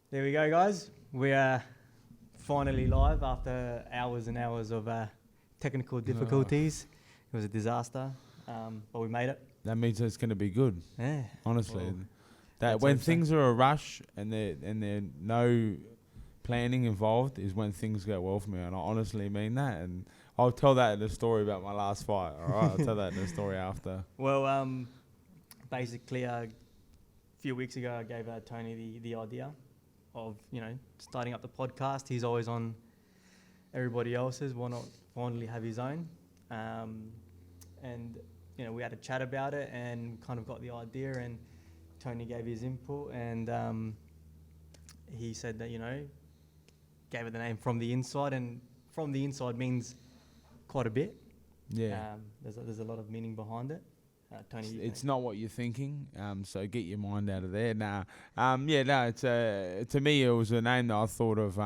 There we go, guys. We are finally live after hours and hours of technical difficulties. It was a disaster, but we made it. That means it's going to be good. Yeah. Honestly, Well, that when things are a rush and there no planning involved is when things go well for me, and I honestly mean that. And I'll tell that in the story about my last fight. All right, I'll tell that in the story after. Well, basically, a few weeks ago, I gave Tony the idea of, starting up the podcast. He's always on everybody else's. Why not finally have his own? And, we had a chat about it and kind of got the idea, and Tony gave his input, and he said that, gave it the name From the Inside, and From the Inside means quite a bit. Yeah. There's a lot of meaning behind it. Tony, it's not what you're thinking, so get your mind out of there. It's to me it was a name that I thought of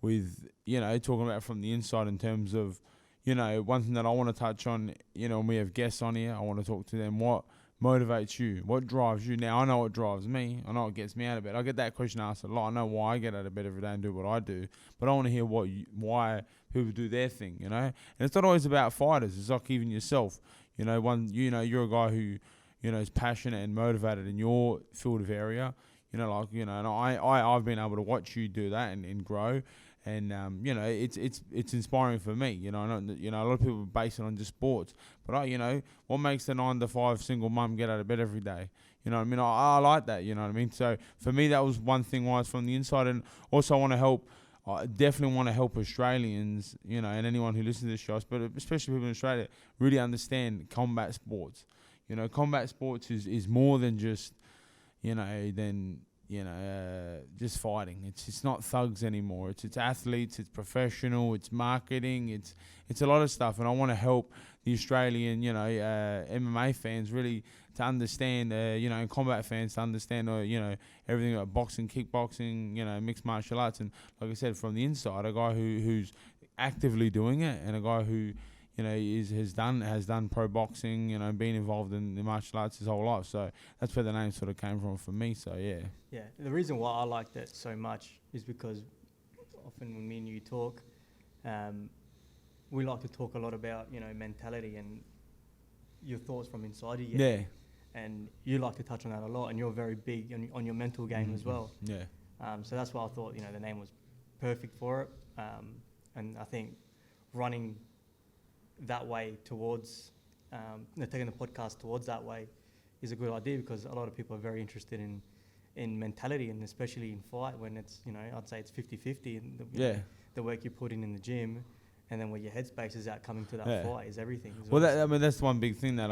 with talking about from the inside in terms of one thing that I want to touch on. When we have guests on here, I want to talk to them. What motivates you? What drives you? Now I know what drives me. I know what gets me out of bed. I get that question asked a lot. I know why I get out of bed every day and do what I do, but I want to hear why people do their thing. And it's not always about fighters. It's like even yourself. You're a guy who, is passionate and motivated in your field of area. And I've been able to watch you do that and grow, and it's inspiring for me. A lot of people base it on just sports, but what makes the 9 to 5 single mum get out of bed every day? I like that. So for me, that was one thing why it's from the inside, and also I definitely want to help Australians, and anyone who listens to this show, but especially people in Australia, really understand combat sports. Combat sports is more than just, just fighting. It's not thugs anymore. It's athletes. It's professional. It's marketing. It's a lot of stuff, and I want to help the Australian, MMA fans really to understand, and combat fans to understand, everything about boxing, kickboxing, mixed martial arts, and like I said, from the inside, a guy who's actively doing it, and a guy who, has done pro boxing, been involved in the martial arts his whole life. So that's where the name sort of came from for me. So yeah. Yeah, the reason why I liked it so much is because often when me and you talk, we like to talk a lot about, mentality and your thoughts from inside of you. Yeah. And you like to touch on that a lot, and you're very big on your mental game as well. Yeah. So that's why I thought, the name was perfect for it. And I think running that way towards, taking the podcast towards that way is a good idea, because a lot of people are very interested in mentality, and especially in fight when it's, I'd say it's 50-50. And the work you put in the gym, and then where your headspace is at coming to that fight is everything. That's one big thing that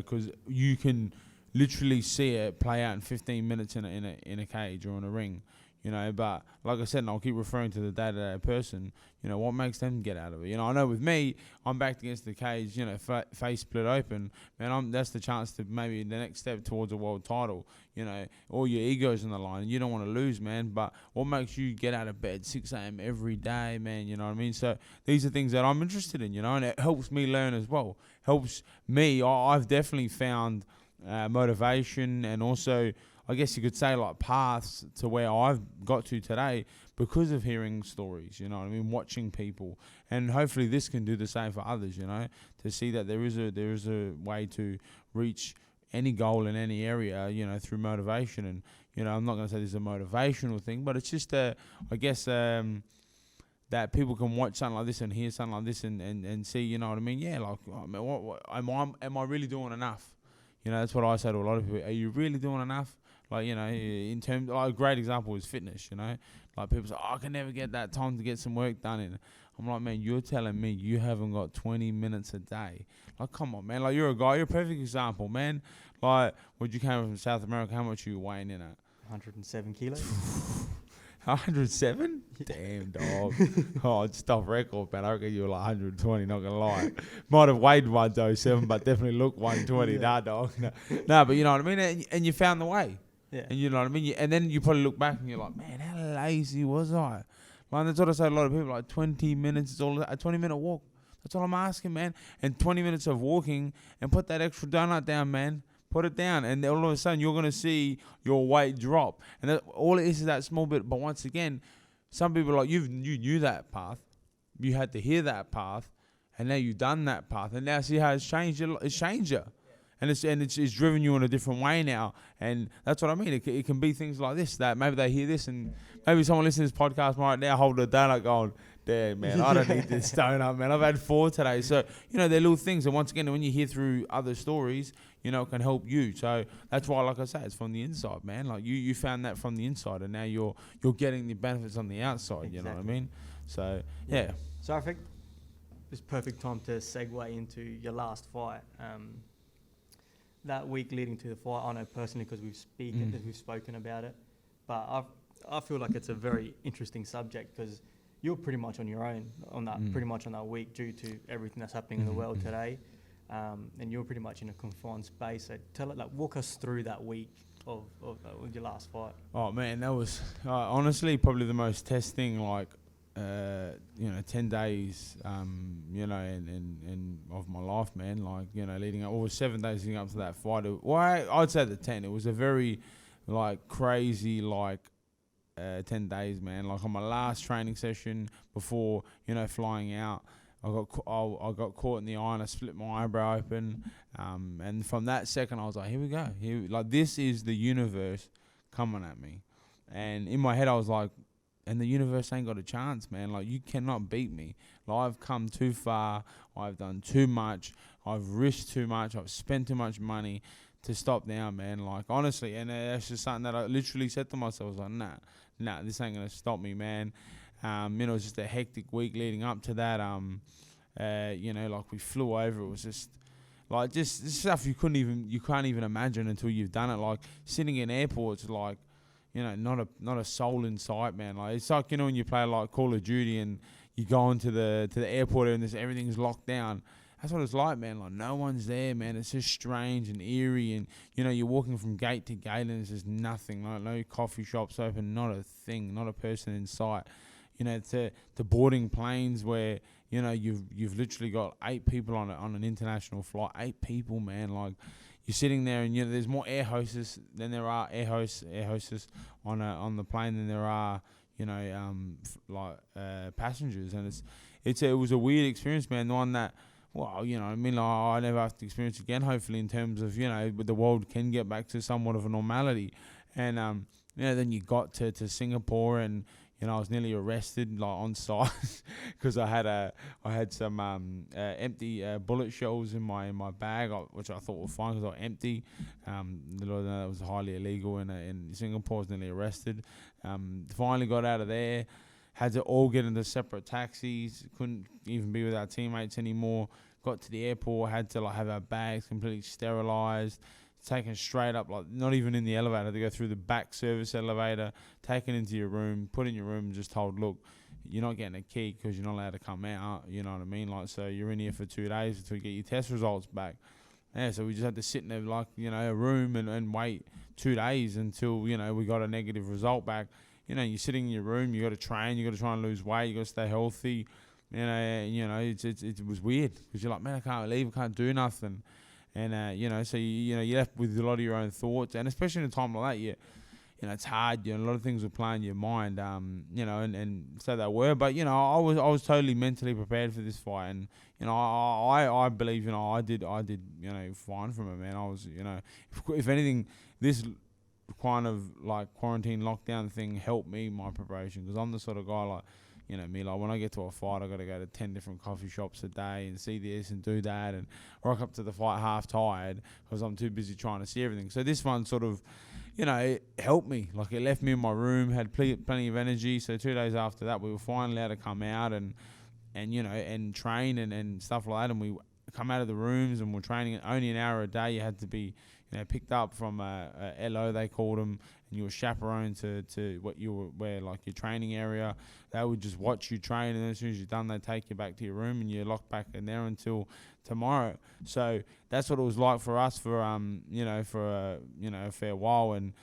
because you can literally see it play out in 15 minutes in a cage or in a ring, But like I said, and I'll keep referring to the day-to-day person. What makes them get out of it? I know with me, I'm backed against the cage. Face split open, man. That's the chance to maybe the next step towards a world title. All your ego's on the line, and you don't want to lose, man. But what makes you get out of bed 6 a.m. every day, man? You know what I mean? So these are things that I'm interested in, and it helps me learn as well. Helps me. I've definitely found motivation, and also, I guess you could say, like, paths to where I've got to today because of hearing stories, watching people. And hopefully this can do the same for others, to see that there is a way to reach any goal in any area, through motivation. And, I'm not going to say this is a motivational thing, but it's just, I guess, that people can watch something like this and hear something like this and see, you know what I mean? Yeah, like, what am I really doing enough? That's what I say to a lot of people. Are you really doing enough? Like, in terms, like, a great example is fitness, Like, people say, I can never get that time to get some work done in. I'm like, man, you're telling me you haven't got 20 minutes a day. Like, come on, man. Like, you're a guy. You're a perfect example, man. Like, when you came from South America, how much are you weighing in at? 107 kilos. 107? Damn, dog. It's tough record, man. I reckon you were like 120, not going to lie. Might have weighed 107, but definitely looked 120. Nah, dog. No, but you know what I mean? And you found the way. Yeah. And you know what I mean? And then you probably look back and you're like, man, how lazy was I? Like, that's what I say to a lot of people, like 20 minutes is all, a 20-minute walk. That's all I'm asking, man. And 20 minutes of walking, and put that extra donut down, man. Put it down, and all of a sudden you're gonna see your weight drop, and all it is that small bit. But once again, some people are like you knew that path, you had to hear that path, and now you've done that path, and now see how it's changed. It's changed you, and it's driven you in a different way now, and that's what I mean. It can be things like this that maybe they hear this, and maybe someone listening to this podcast right now holding a donut going, damn, man, I don't need this donut, man. I've had 4 today. So, they're little things. And once again, when you hear through other stories, it can help you. So that's why, like I say, it's from the inside, man. Like you found that from the inside, and now you're getting the benefits on the outside. Exactly. You know what I mean? So, yeah. So I think it's perfect time to segue into your last fight. That week leading to the fight, I know personally because we've spoken about it, but I feel like it's a very interesting subject because you're pretty much on your own on that pretty much on that week due to everything that's happening in the world today, and you're pretty much in a confined space. So walk us through that week of your last fight. Oh man, that was honestly probably the most testing 10 days and of my life, man. Leading up, 7 days leading up to that fight. I'd say the 10. It was a very crazy 10 days, man. On my last training session before, flying out, I got caught in the eye and I split my eyebrow open. And from that second, I was like, here we go. This is the universe coming at me. And in my head, I was like, and the universe ain't got a chance, man. You cannot beat me. I've come too far. I've done too much. I've risked too much. I've spent too much money to stop now, man. Honestly, and that's just something that I literally said to myself. I was like, nah, this ain't gonna stop me, man. It was just a hectic week leading up to that. We flew over. It was just just stuff you can't even imagine until you've done it. Sitting in airports, not a soul in sight, man. It's when you play Call of Duty and you go into the airport and everything's locked down. That's what it's like, man. No one's there, man. It's just strange and eerie, and you're walking from gate to gate and there's just nothing. No coffee shops open, not a thing, not a person in sight. To boarding planes where you've literally got 8 people on an international flight. 8 people, man. You're sitting there and there's more air hostess than there are air hostess on the plane than there are passengers, and it was a weird experience, man. The one that. Well, I never have to experience again, hopefully, in terms of, but the world can get back to somewhat of a normality. And, then you got to Singapore and, I was nearly arrested, on site because I had some empty bullet shells in my bag, which I thought were fine because they were empty. That was highly illegal in Singapore. I was nearly arrested. Finally got out of there. Had to all get into separate taxis. Couldn't even be with our teammates anymore. Got to the airport. Had to have our bags completely sterilized. Taken straight up, not even in the elevator. Had to go through the back service elevator. Taken into your room. Put in your room and just told, look, you're not getting a key because you're not allowed to come out. You know what I mean? So you're in here for 2 days until you get your test results back. Yeah, so we just had to sit in a room and wait 2 days until, we got a negative result back. You're sitting in your room, you got to train, you got to try and lose weight, you got to stay healthy. It was weird because you're like, man, I can't leave, I can't do nothing. And, so you're left with a lot of your own thoughts. And especially in a time like that, it's hard, a lot of things were playing in your mind, and so they were. But, I was totally mentally prepared for this fight. And, I believe, I did, fine from it, man. I was, if anything, this kind of quarantine lockdown thing helped me my preparation because I'm the sort of guy when I get to a fight I got to go to 10 different coffee shops a day and see this and do that and rock up to the fight half tired because I'm too busy trying to see everything. So this one sort of it helped me. It left me in my room, had plenty of energy. So 2 days after that we were finally allowed to come out and train and stuff like that, and we come out of the rooms and we're training only an hour a day. You had to be picked up from LO, they called them, and you were chaperoned to what you were your training area. They would just watch you train, and then as soon as you're done, they take you back to your room and you're locked back in there until tomorrow. So that's what it was like for us for a fair while. And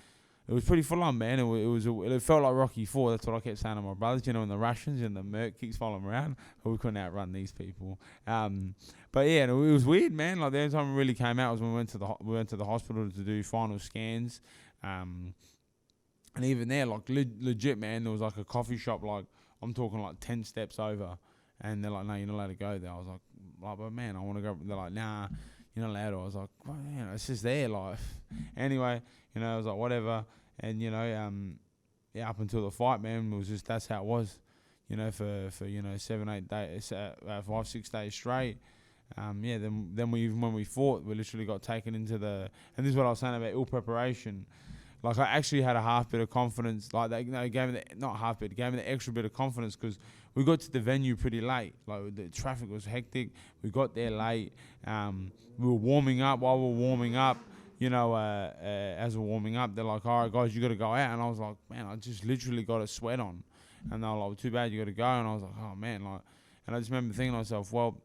it was pretty full on, man. It felt like Rocky 4. That's what I kept saying to my brothers. You know, in the Russians and the Merc keeps following around, but we couldn't outrun these people. But yeah, it was weird, man. Like the only time we really came out was when we went to the hospital to do final scans. And even there, like legit, man, there was like a coffee shop, like I'm talking like 10 steps over, and they're like, no, you're not allowed to go there. I was like, but man, I want to go. They're like, nah, you're not allowed to. I was like, well, you know, it's just there, like. Anyway, you know, I was like, whatever. And, you know, yeah, up until the fight, man, it was just, that's how it was, you know, for 7, 8 days, 5, 6 days straight. Yeah, then when we fought, we literally got taken into the, and this is what I was saying about ill preparation. Like, I actually had a half bit of confidence, like, they gave me gave me the extra bit of confidence, because we got to the venue pretty late. Like, the traffic was hectic. We got there late. We were warming up. While we were warming up, you know, as we're warming up, they're like, all right, guys, you got to go out. And I was like, man, I just literally got a sweat on. And they were like, too bad, you got to go. And I was like, oh, man. Like, and I just remember thinking to myself, well,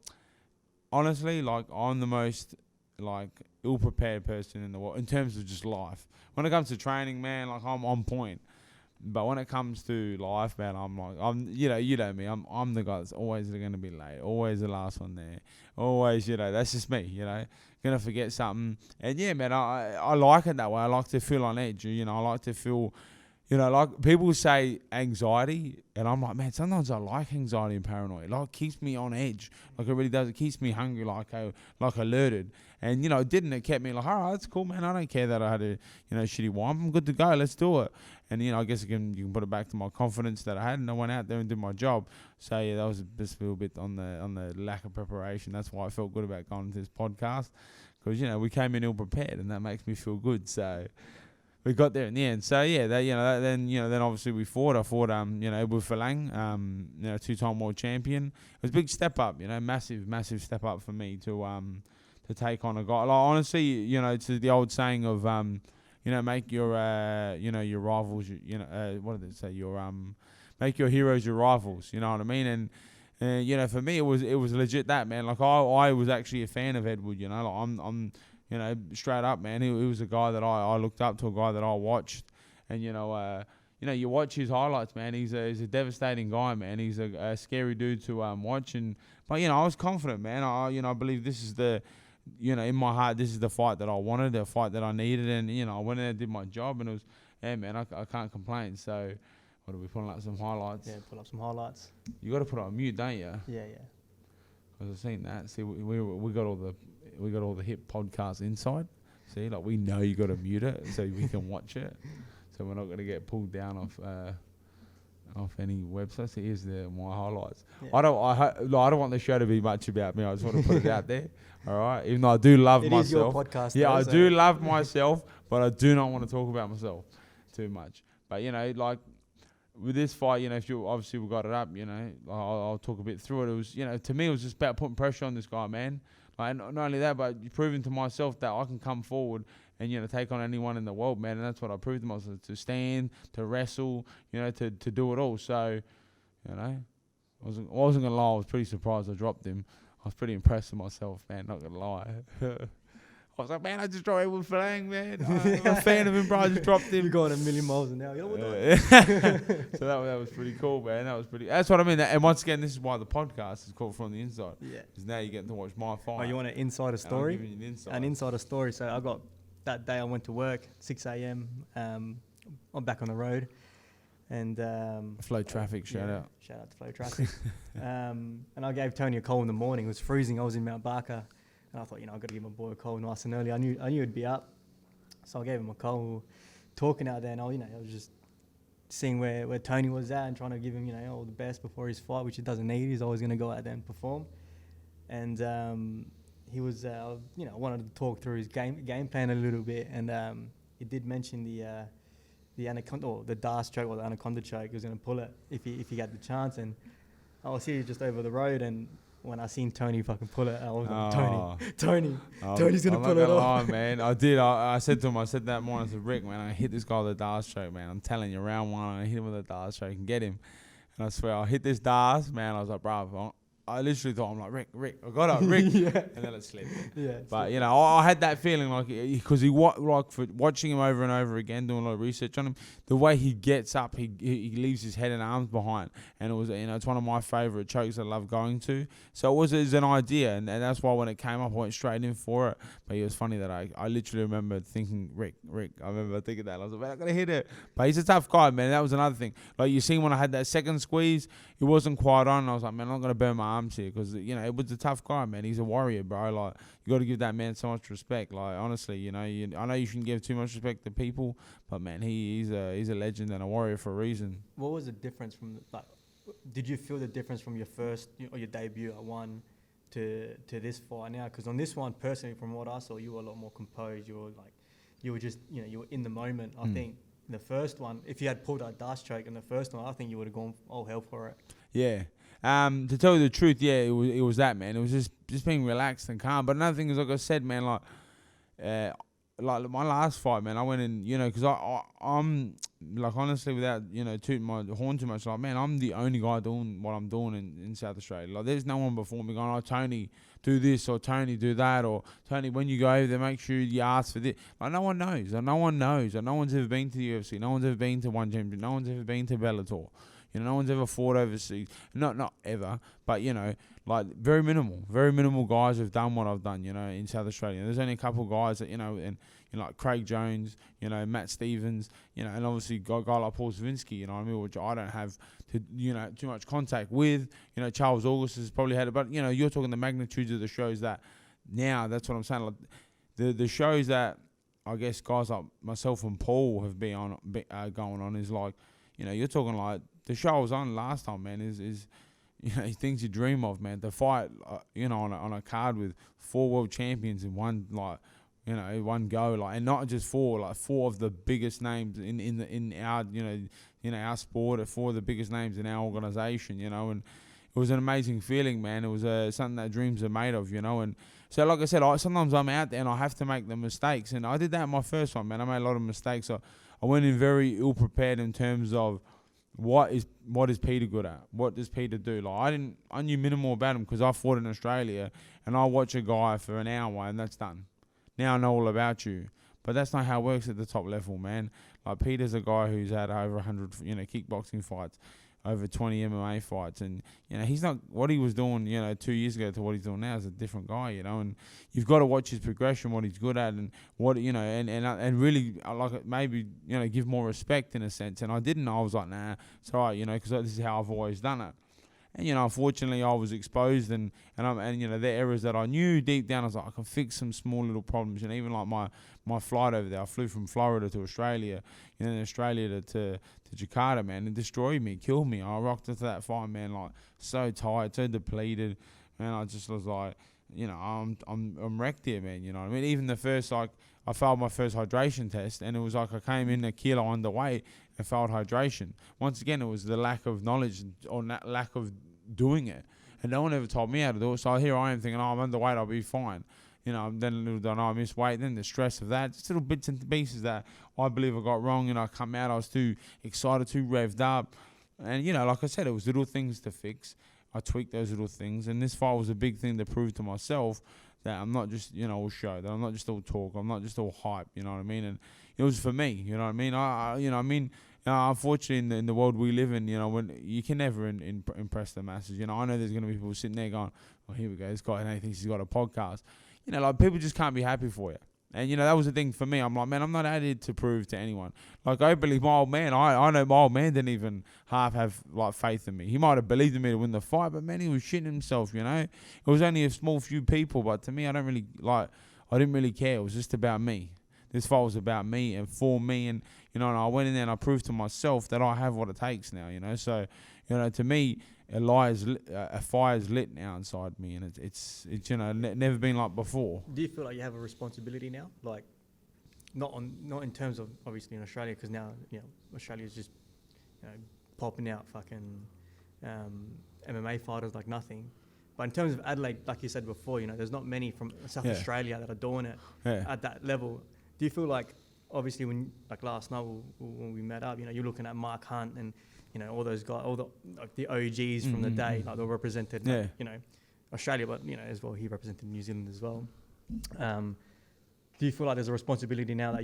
honestly, like, I'm the most, like, ill-prepared person in the world in terms of just life. When it comes to training, man, like, I'm on point. But when it comes to life, man, you know me, I'm the guy that's always going to be late, always the last one there, always, you know, that's just me, you know, going to forget something. And yeah, man, I like it that way. I like to feel on edge, you know, I like to feel, you know, like people say anxiety, and I'm like, man, sometimes I like anxiety and paranoia. Like, it keeps me on edge. Like, it really does. It keeps me hungry, like alerted. And, you know, it didn't. It kept me like, all right, that's cool, man. I don't care that I had a, you know, shitty one. I'm good to go. Let's do it. And, you know, I guess you can put it back to my confidence that I had, and I went out there and did my job. So, yeah, that was just a little bit on the lack of preparation. That's why I felt good about going to this podcast, because, you know, we came in ill-prepared, and that makes me feel good. So we got there in the end. So yeah, then obviously we fought. I fought you know, with Falang, you know, 2-time world champion. It was a big step up, you know, massive step up for me to take on a guy. Like, honestly, you know, to the old saying of you know, make your you know, your rivals, you know, what did it say? Make your heroes your rivals. You know what I mean? And you know, for me, it was legit that, man. Like, I was actually a fan of Edward. You know, like I'm you know, straight up, man. He was a guy that I looked up to, a guy that I watched. And, you know, you watch his highlights, man. He's a devastating guy, man. He's a scary dude to watch. But, you know, I was confident, man. I believe this is the, you know, in my heart, this is the fight that I wanted, the fight that I needed. And, you know, I went in and did my job, and it was, yeah, man, I can't complain. So, what are we pulling up some highlights? Yeah, pull up some highlights. You got to put it on mute, don't you? Yeah. Because I've seen that. See, we got all the hip podcasts inside. See, like, we know you got to mute it so we can watch it. So we're not going to get pulled down off any websites. Here's my highlights. Yeah. I don't want the show to be much about me. I just want to put it out there. All right, even though I do love myself. It is your podcast. Yeah, though, I do love myself, but I do not want to talk about myself too much. But, you know, like, with this fight, you know, if you obviously we got it up, you know, I'll talk a bit through it. It was, you know, to me, it was just about putting pressure on this guy, man. Like, not only that, but proving to myself that I can come forward and, you know, take on anyone in the world, man. And that's what I proved to myself, to stand, to wrestle, you know, to do it all. So, you know, I wasn't going to lie. I was pretty surprised I dropped him. I was pretty impressed with myself, man, not going to lie. I was like, man, I just dropped Edward Falang, man. I'm a fan of him, bro. I just dropped him. You're going a million miles an hour. So that was pretty cool, man. That's what I mean. And once again, this is why the podcast is called From the Inside. Yeah. Because now you're getting to watch my fight. Oh, you want an insider story? I'm giving you an insider story. So I got, that day I went to work, 6 a.m. I'm back on the road. And Flow Traffic, shout out. Shout out to Flow Traffic. And I gave Tony a call in the morning. It was freezing. I was in Mount Barker. And I thought, you know, I've got to give my boy a call nice and early. I knew he'd be up. So I gave him a call, talking out there. And I was just seeing where Tony was at and trying to give him, you know, all the best before his fight, which he doesn't need. He's always going to go out there and perform. And he was, you know, I wanted to talk through his game plan a little bit. And he did mention the anaconda, or the Darce choke, or the anaconda choke. He was going to pull it if he had the chance. And I was here just over the road, and when I seen Tony fucking pull it, I was like, Tony's going to pull it off. Man. I did. I said to him, that morning, I said, Rick, man, I hit this guy with a Darce choke, man. I'm telling you, round one, I hit him with a Darce choke and get him. And I swear, I hit this Darce, man. I was like, bro, I literally thought, I'm like, Rick, I got up, Rick, Yeah. and then it slipped. Yeah. But you know, I had that feeling like because like for watching him over and over again, doing a lot of research on him, the way he gets up, he leaves his head and arms behind, and it was, you know, it's one of my favourite chokes I love going to. So it was an idea, and that's why when it came up, I went straight in for it. But it was funny that I literally remember thinking, Rick, I remember thinking that I was like, man, I gotta hit it. But he's a tough guy, man. That was another thing. Like you see, when I had that second squeeze, it wasn't quite on. I was like, man, I'm not gonna burn my arms here, because you know it was a tough guy, man. He's a warrior, bro. Like you got to give that man so much respect. Like honestly, you know, I know you shouldn't give too much respect to people, but man, he's a legend and a warrior for a reason. What was the difference from like? Did you feel the difference from your first or your debut at one to this fight now? Because on this one, personally, from what I saw, you were a lot more composed. You were just, you know, you were in the moment. I think the first one, if you had pulled that dust choke in the first one, I think you would have gone all hell for it. Yeah. To tell you the truth, yeah, it was that, man. It was just being relaxed and calm. But another thing is, like I said, man, like my last fight, man, I went in, you know, because I'm like, honestly, without, you know, tooting my horn too much, like, man, I'm the only guy doing what I'm doing in South Australia. Like, there's no one before me going, oh, Tony, do this, or Tony, do that, or Tony, when you go over there, make sure you ask for this. Like, no one knows, and no one knows, and no one's ever been to the UFC, no one's ever been to One Championship, no one's ever been to Bellator. You know, no one's ever fought overseas. Not ever, but, you know, like, very minimal guys have done what I've done, you know, in South Australia. There's only a couple of guys that, you know, and, you know, like Craig Jones, you know, Matt Stevens, you know, and obviously a guy like Paul Savinsky, you know what I mean, which I don't have, too much contact with. You know, Charles August has probably had it, but, you know, you're talking the magnitudes of the shows that now, that's what I'm saying. Like, the shows that I guess guys like myself and Paul have been on, going on is like, you know, you're talking like, the show I was on last time, man, is you know, things you dream of, man. The fight, you know, on a card with 4 world champions in one, like, you know, one go, like, and not just 4, like 4 of the biggest names in our, you know, our sport, 4 of the biggest names in our organisation, you know, and it was an amazing feeling, man. It was something that dreams are made of, you know, and so like I said, sometimes I'm out there and I have to make the mistakes, and I did that in my first one, man. I made a lot of mistakes. I went in very ill prepared in terms of what is Peter good at? What does Peter do? Like, I knew minimal about him because I fought in Australia, and I watch a guy for an hour and that's done. Now I know all about you, but that's not how it works at the top level, man. Like, Peter's a guy who's had over 100, you know, kickboxing fights, over 20 MMA fights, and, you know, he's not what he was doing, you know, 2 years ago to what he's doing now is a different guy, you know, and you've got to watch his progression, what he's good at, and what, you know, and really, like, maybe, you know, give more respect in a sense. And I didn't. I was like, nah, it's all right, you know, because this is how I've always done it. And, you know, unfortunately, I was exposed, and you know, the errors that I knew deep down, I was like, I can fix some small little problems. And even like my flight over there, I flew from Florida to Australia, and then Australia to Jakarta, man, and destroyed me, killed me. I rocked into that fight, man, like, so tired, so depleted, man. I just was like, you know, I'm wrecked here, man. You know what I mean? Even the first, like, I failed my first hydration test, and it was like I came in a kilo underweight and failed hydration. Once again, it was the lack of knowledge or lack of doing it, and no one ever told me how to do it. So here I am thinking, oh, I'm underweight, I'll be fine. You know, then I missed weight, then the stress of that, just little bits and pieces that I believe I got wrong, and I come out, I was too excited, too revved up, and, you know, like I said, it was little things to fix. I tweaked those little things, and this fight was a big thing to prove to myself that I'm not just, you know, all show, that I'm not just all talk, I'm not just all hype, you know what I mean? And it was for me, you know what I mean? Unfortunately, in the world we live in, you know, when you can never impress the masses. You know, I know there's going to be people sitting there going, "Oh, here we go, this guy thinks he's got a podcast." You know, like, people just can't be happy for you. And, you know, that was the thing for me. I'm like, man, I'm not out here to prove to anyone. Like, openly, my old man, I know my old man didn't even half have, like, faith in me. He might have believed in me to win the fight, but, man, he was shitting himself, you know. It was only a small few people, but to me, I didn't really care. It was just about me. This fight was about me and for me, and, you know, and I went in there and I proved to myself that I have what it takes now, you know. So, you know, to me, a fire's lit now inside me, and it's you know, never been like before. Do you feel like you have a responsibility now? Like, not in terms of obviously in Australia, because now, you know, Australia's just, you know, popping out fucking MMA fighters like nothing. But in terms of Adelaide, like you said before, you know, there's not many from South Australia that are doing it at that level. Do you feel like, obviously, when, like, last night when we met up, you know, you're looking at Mark Hunt and all those guys, all the like the OGs from the day, like they were represented, like, Australia, but as well he represented New Zealand as well. Do you feel like there's a responsibility now that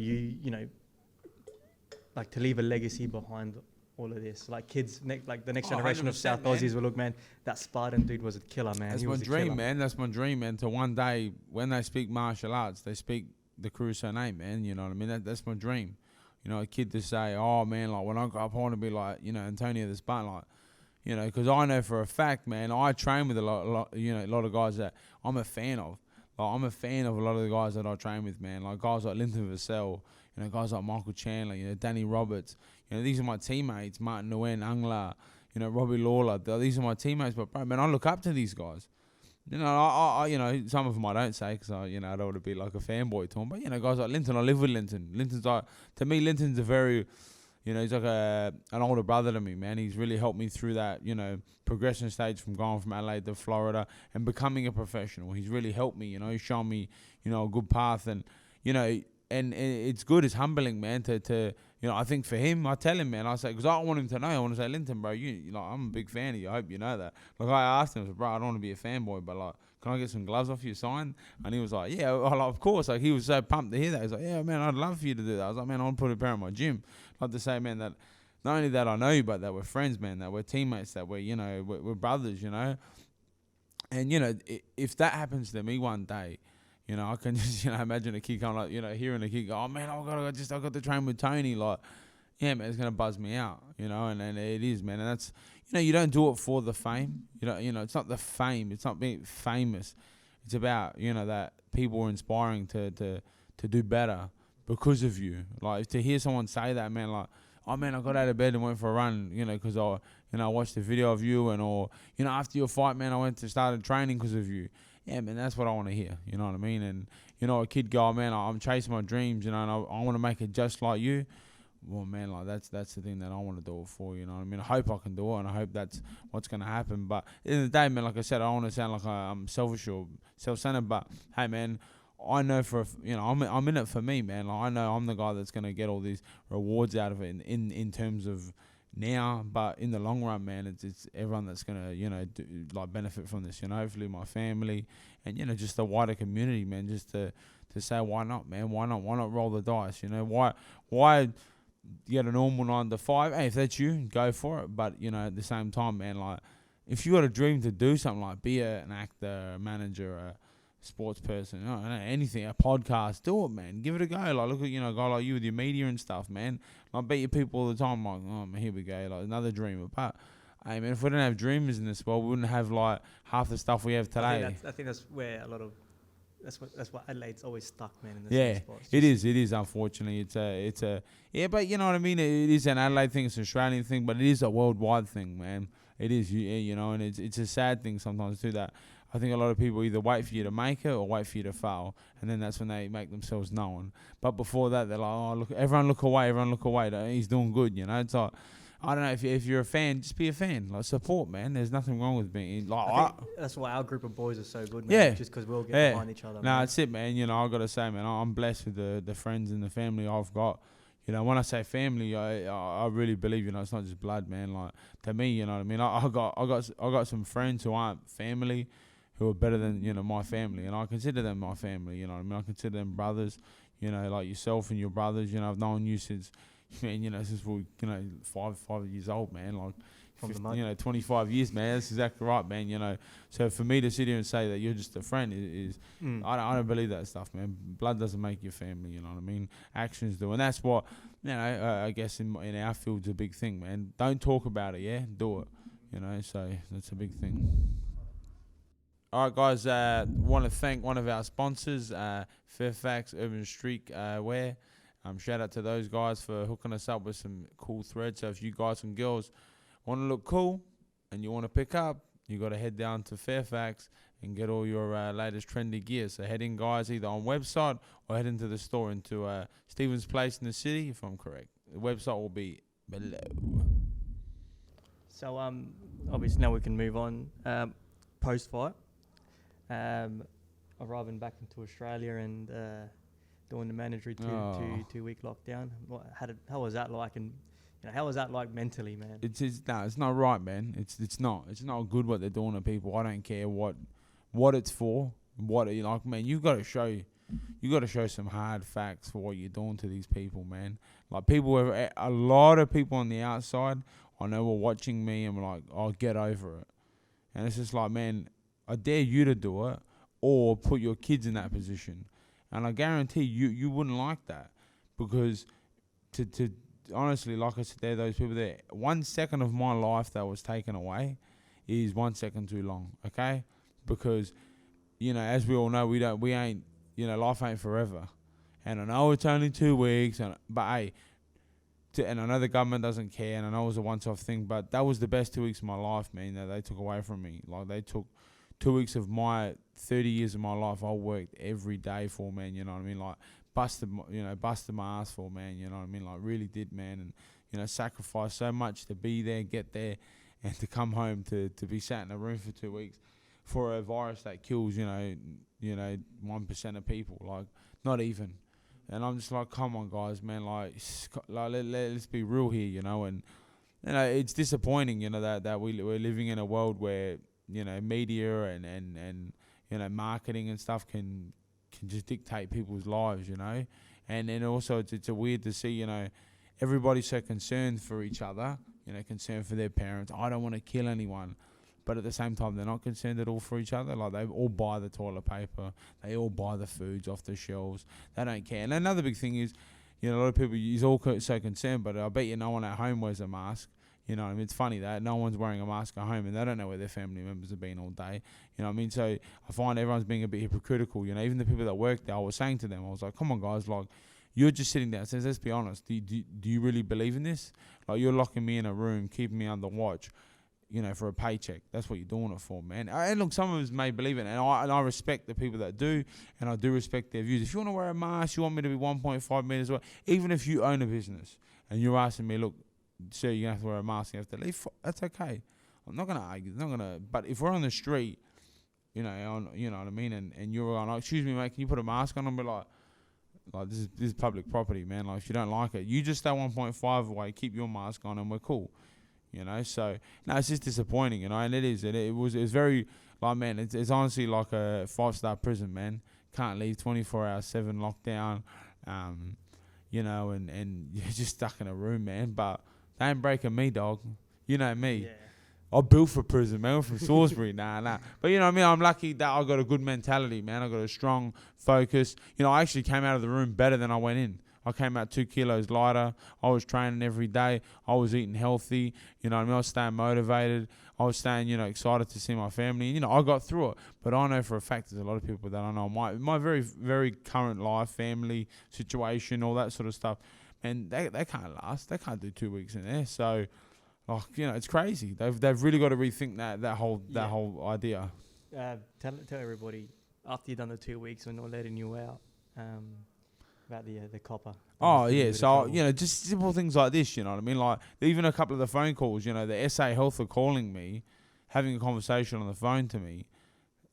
like to leave a legacy behind all of this? Like kids, like the next generation of South Aussies will look, man, that Spartan dude was a killer, man. That's he my was dream, a killer. man. That's my dream, man. To one day, when they speak martial arts, they speak the Crusoe name, man. You know what I mean? That's my dream. A kid to say, oh, man, like when I grow up, I want to be like, Antonio the Spartan, like, because I know for a fact, man, I train with a lot of guys that I'm a fan of. Like, I'm a fan of a lot of the guys that I train with, man. Like guys like Linton Vassell, guys like Michael Chandler, Danny Roberts. These are my teammates, Martin Nguyen, Angla, Robbie Lawler. These are my teammates. But, bro, man, I look up to these guys. I some of them I don't say because I don't want to be like a fanboy to them. But, guys like Linton, I live with Linton. Linton's like, to me, Linton's a very, he's like an older brother to me, man. He's really helped me through that, progression stage from going from Adelaide to Florida and becoming a professional. He's really helped me, he's shown me, a good path. And, and it's good, it's humbling, man, to I think for him, I tell him, man, I say, because I want him to know, I want to say, Linton, bro, I'm a big fan of you, I hope you know that. Like, I asked him, I said, bro, I don't want to be a fanboy, but, like, can I get some gloves off you signed? And he was like, yeah, well, of course. Like, he was so pumped to hear that. He's like, yeah, man, I'd love for you to do that. I was like, man, I want to put a pair in my gym. I'd like to say, man, that not only that I know you, but that we're friends, man, that we're teammates, that we're, we're brothers, And, if that happens to me one day, I can just, imagine a kid coming, like, hearing a kid go, oh, man, I got to train with Tony. Like, yeah, man, it's going to buzz me out, and it is, man. And that's, you don't do it for the fame. It's not the fame. It's not being famous. It's about, that people are inspiring to do better because of you. Like, to hear someone say that, man, like, oh, man, I got out of bed and went for a run, because I watched a video of you or after your fight, man, I went to started training because of you. Yeah, man, that's what I want to hear. You know what I mean? And, a kid go, man, I'm chasing my dreams, and I want to make it just like you. Well, man, like that's the thing that I want to do it for, you know what I mean? I hope I can do it, and I hope that's what's going to happen. But at the end of the day, man, like I said, I don't want to sound like I'm selfish or self-centered, but, hey, man, I know I'm in it for me, man. Like, I know I'm the guy that's going to get all these rewards out of it in terms of now, but in the long run, man, it's everyone that's going to, benefit from this, hopefully my family and, just the wider community, man, just to say, why not, man? Why not roll the dice, Why get a normal 9 to 5? Hey, if that's you, go for it. But, at the same time, man, like, if you got a dream to do something like be an actor, a manager, a sports person, anything, a podcast, do it, man. Give it a go. Like, look at, a guy like you with your media and stuff, man. I bet you people all the time, like, oh, man, here we go, like, another dreamer. But, hey, man, if we didn't have dreamers in this world, we wouldn't have, like, half the stuff we have today. I think that's where a lot of, that's what Adelaide's always stuck, man, in this sport. It is, unfortunately. Yeah, but you know what I mean? It is an Adelaide thing, it's an Australian thing, but it is a worldwide thing, man. It is, and it's a sad thing sometimes too that I think a lot of people either wait for you to make it or wait for you to fail, and then that's when they make themselves known. But before that, they're like, oh, look, everyone look away, he's doing good, It's like, I don't know, if you're a fan, just be a fan. Like, support, man. There's nothing wrong with being like. I think that's why our group of boys are so good, man. Yeah. Just because we'll get behind each other. No, that's it, man. I got to say, man, I'm blessed with the friends and the family I've got. When I say family, I really believe, it's not just blood, man. Like, to me, you know what I mean? I got some friends who aren't family, who are better than, my family. And I consider them my family, you know what I mean? I consider them brothers, like yourself and your brothers. I've known you since, man, since we were, 5 years old, man. Like, 25 years, man. That's exactly right, man. So for me to sit here and say that you're just a friend is I don't believe that stuff, man. Blood doesn't make you family, you know what I mean? Actions do, and that's what I guess in our field's a big thing, man. Don't talk about it, yeah, do it, So that's a big thing. All right, guys. Want to thank one of our sponsors, Fairfax Urban Street Wear. Shout out to those guys for hooking us up with some cool threads. So if you guys and girls want to look cool and you want to pick up, you got to head down to Fairfax and get all your latest trendy gear. So head in, guys, either on website or head into the store into Stephen's Place in the city, if I'm correct. The website will be below. So obviously now we can move on. Post-fight, arriving back into Australia and doing the mandatory two-week lockdown. How was that like? And how was that like mentally, man? It's not right, man. It's not good what they're doing to people. I don't care what it's for. Man, you got to show some hard facts for what you're doing to these people, man. Like a lot of people on the outside, I know, were watching me and were like, "Oh, get over it." And it's just like, man, I dare you to do it, or put your kids in that position. And I guarantee you wouldn't like that, because to honestly, like I said, there, those people there, 1 second of my life that was taken away is 1 second too long, okay? Because, as we all know, life ain't forever. And I know it's only 2 weeks, but hey, and I know the government doesn't care, and I know it was a once-off thing, but that was the best 2 weeks of my life, man, that they took away from me. Like, they took 2 weeks of my 30 years of my life. I worked every day for, man, you know what I mean? Like, busted my ass for, man, you know what I mean? Like, really did, man, and, sacrificed so much to be there, get there, and to come home to be sat in a room for 2 weeks for a virus that kills, 1% of people, like, not even. And I'm just like, come on, guys, man, let's be real here, and it's disappointing, that we're living in a world where, media and marketing and stuff can just dictate people's lives, and then also it's weird to see, everybody's so concerned for each other, concerned for their parents. I don't want to kill anyone. But at the same time, they're not concerned at all for each other. Like, they all buy the toilet paper. They all buy the foods off the shelves. They don't care. And another big thing is, a lot of people is all so concerned, but I bet no one at home wears a mask. You know what I mean? It's funny that no one's wearing a mask at home, and they don't know where their family members have been all day. You know what I mean? So I find everyone's being a bit hypocritical. Even the people that work there, I was saying to them, I was like, come on, guys, like, you're just sitting there. Says, let's be honest. Do you really believe in this? Like, you're locking me in a room, keeping me under watch, for a paycheck. That's what you're doing it for, man. And look, some of us may believe it, and I respect the people that do, and I do respect their views. If you want to wear a mask, you want me to be 1.5 meters away, even if you own a business, and you're asking me, look, sir, you're going to have to wear a mask, you have to leave, that's okay. I'm not going to argue. But if we're on the street, you know what I mean, and you're like, excuse me, mate, can you put a mask on? I'll be like, this is public property, man. Like, if you don't like it, you just stay 1.5 away, keep your mask on, and we're cool. So no, it's just disappointing, and it is. It was very, like, man, it's honestly like a 5-star prison, man. Can't leave, 24 hours, 7 lockdown, and you're just stuck in a room, man. But they ain't breaking me, dog. You know me. Yeah. I built for prison, man. I'm from Salisbury, nah. But you know what I mean? I'm lucky that I got a good mentality, man. I got a strong focus. I actually came out of the room better than I went in. I came out 2 kilos lighter. I was training every day. I was eating healthy. I was staying motivated. I was staying, excited to see my family. I got through it. But I know for a fact there's a lot of people that I know my very, very current life, family situation, all that sort of stuff. And they can't last. They can't do 2 weeks in there. So, it's crazy. They've really got to rethink that whole idea. Tell everybody, after you've done the 2 weeks, we're not letting you out. About the copper. Oh, yeah. So, just simple things like this, you know what I mean? Like, even a couple of the phone calls, the SA Health are calling me, having a conversation on the phone to me,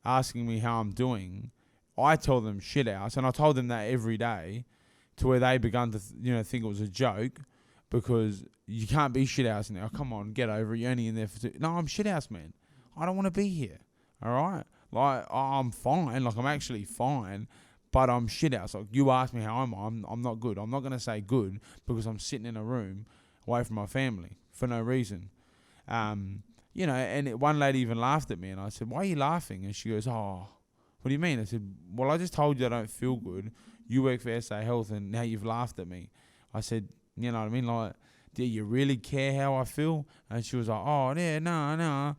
asking me how I'm doing. I tell them shit house, and I told them that every day, to where they begun to, think it was a joke, because you can't be shit house now. Come on, get over it. You're only in there for No, I'm shit house, man. I don't want to be here. All right? Like, I'm fine. Like, I'm actually fine. But I'm shit house. Like, you ask me how I'm not good. I'm not going to say good because I'm sitting in a room away from my family for no reason. And one lady even laughed at me, and I said, why are you laughing? And she goes, oh, what do you mean? I said, well, I just told you I don't feel good. You work for SA Health, and now you've laughed at me. I said, you know what I mean? Like, do you really care how I feel? And she was like, oh, yeah, no.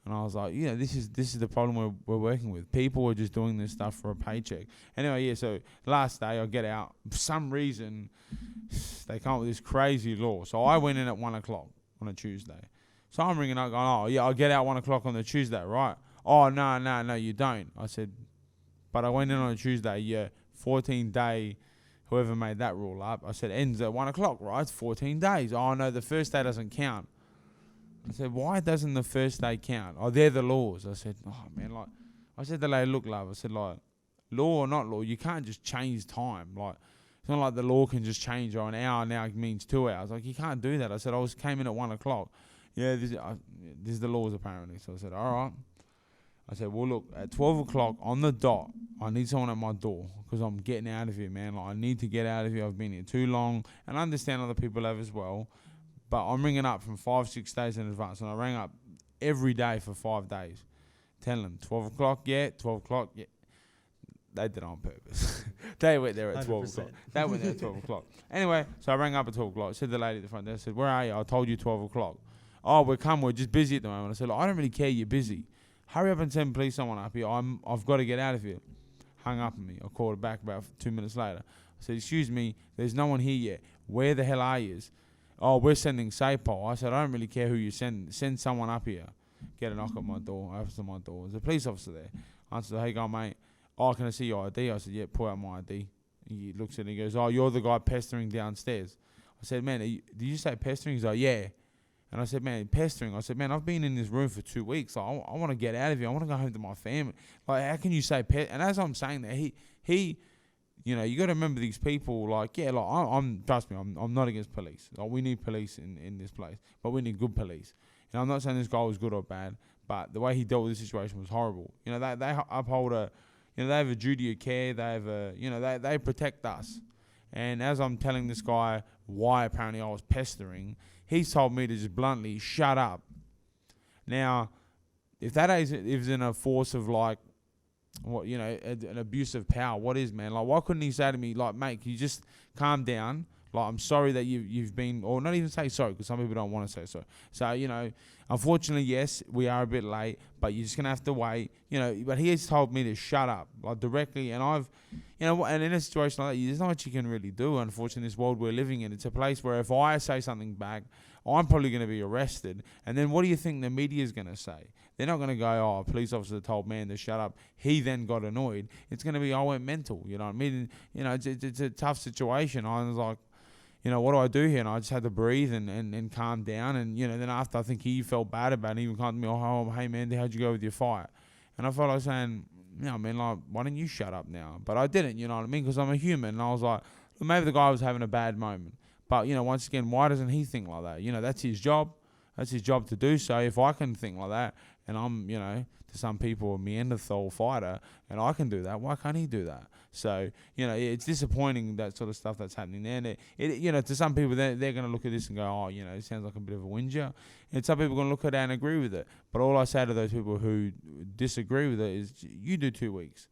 And I was like, this is the problem we're working with. People are just doing this stuff for a paycheck. Anyway, yeah, so last day I get out. For some reason, they come up with this crazy law. So I went in at 1 o'clock on a Tuesday. So I'm ringing up going, oh, yeah, I'll get out 1 o'clock on the Tuesday, right? Oh, no, you don't. I said, but I went in on a Tuesday, yeah, 14-day, whoever made that rule up. I said, ends at 1 o'clock, right? It's 14 days. Oh, no, the first day doesn't count. I said, why doesn't the first day count? Oh, they're the laws. I said, oh, man, like, I said to the lady, look, love, I said, like, law or not law, you can't just change time. Like, It's not like the law can just change, or an hour now means 2 hours. Like, you can't do that. I said, came in at 1 o'clock. Yeah, this is the laws apparently. So I said, all right. I said, well, look, at 12 o'clock on the dot, I need someone at my door because I'm getting out of here, man. Like, I need to get out of here. I've been here too long. And I understand other people have as well. But I'm ringing up from 5-6 days in advance. And I rang up every day for 5 days. Telling them, 12 o'clock, yeah, 12 o'clock, yeah. They did it on purpose. They went there at 12 o'clock. They went there at 12 o'clock. Anyway, so I rang up at 12 o'clock. I said to the lady at the front desk, I said, where are you? I told you 12 o'clock. Oh, we're just busy at the moment. I said, look, I don't really care you're busy. Hurry up and send please someone up here. I've got to get out of here. Hung up on me. I called her back about 2 minutes later. I said, excuse me, there's no one here yet. Where the hell are you? Oh, we're sending SAPOL. I said, I don't really care who you send. Send someone up here. Get a knock at my door. I opened to my door. There's a police officer there. I said, hey, go on, mate. Oh, can I see your ID? I said, yeah, pull out my ID. He looks at it and he goes, oh, you're the guy pestering downstairs. I said, man, did you say pestering? He's like, yeah. And I said, man, pestering. I said, man, I've been in this room for 2 weeks. Like, I want to get out of here. I want to go home to my family. Like, how can you say pest? And as I'm saying that, he, you know, you got to remember these people. Like, yeah, like trust me, I'm not against police. Like, we need police in this place, but we need good police. And I'm not saying this guy was good or bad, but the way he dealt with the situation was horrible. You know, they uphold they have a duty of care. They have they protect us. And as I'm telling this guy why apparently I was pestering, he's told me to just bluntly shut up. Now, if that is in a force of like, what, you know, an abuse of power, what is, man? Like, why couldn't he say to me, like, mate, can you just calm down? Like, I'm sorry that you've been, or not even say sorry, because some people don't want to say sorry. So, you know, unfortunately, yes, we are a bit late, but you're just going to have to wait. You know, but he has told me to shut up, like, directly. And I've, you know, and in a situation like that, there's not much you can really do, unfortunately, in this world we're living in. It's a place where if I say something back, I'm probably going to be arrested. And then what do you think the media is going to say? They're not going to go, oh, a police officer told man to shut up. He then got annoyed. It's going to be, I went mental. You know what I mean? You know, it's a tough situation. I was like, you know, what do I do here? And I just had to breathe and calm down. And, you know, then after, I think he felt bad about it. He even came to me, oh, hey, man, how'd you go with your fight? And I felt like saying, you know, man, like, why don't you shut up now? But I didn't, you know what I mean? Because I'm a human. And I was like, well, maybe the guy was having a bad moment. But, you know, once again, why doesn't he think like that? You know, that's his job. That's his job to do so. If I can think like that, and I'm, you know, to some people, a Neanderthal fighter, and I can do that, why can't he do that? So, you know, it's disappointing, that sort of stuff that's happening there. And it you know, to some people, they're going to look at this and go, oh, you know, it sounds like a bit of a whinger. And some people are going to look at it and agree with it. But all I say to those people who disagree with it is, you do 2 weeks.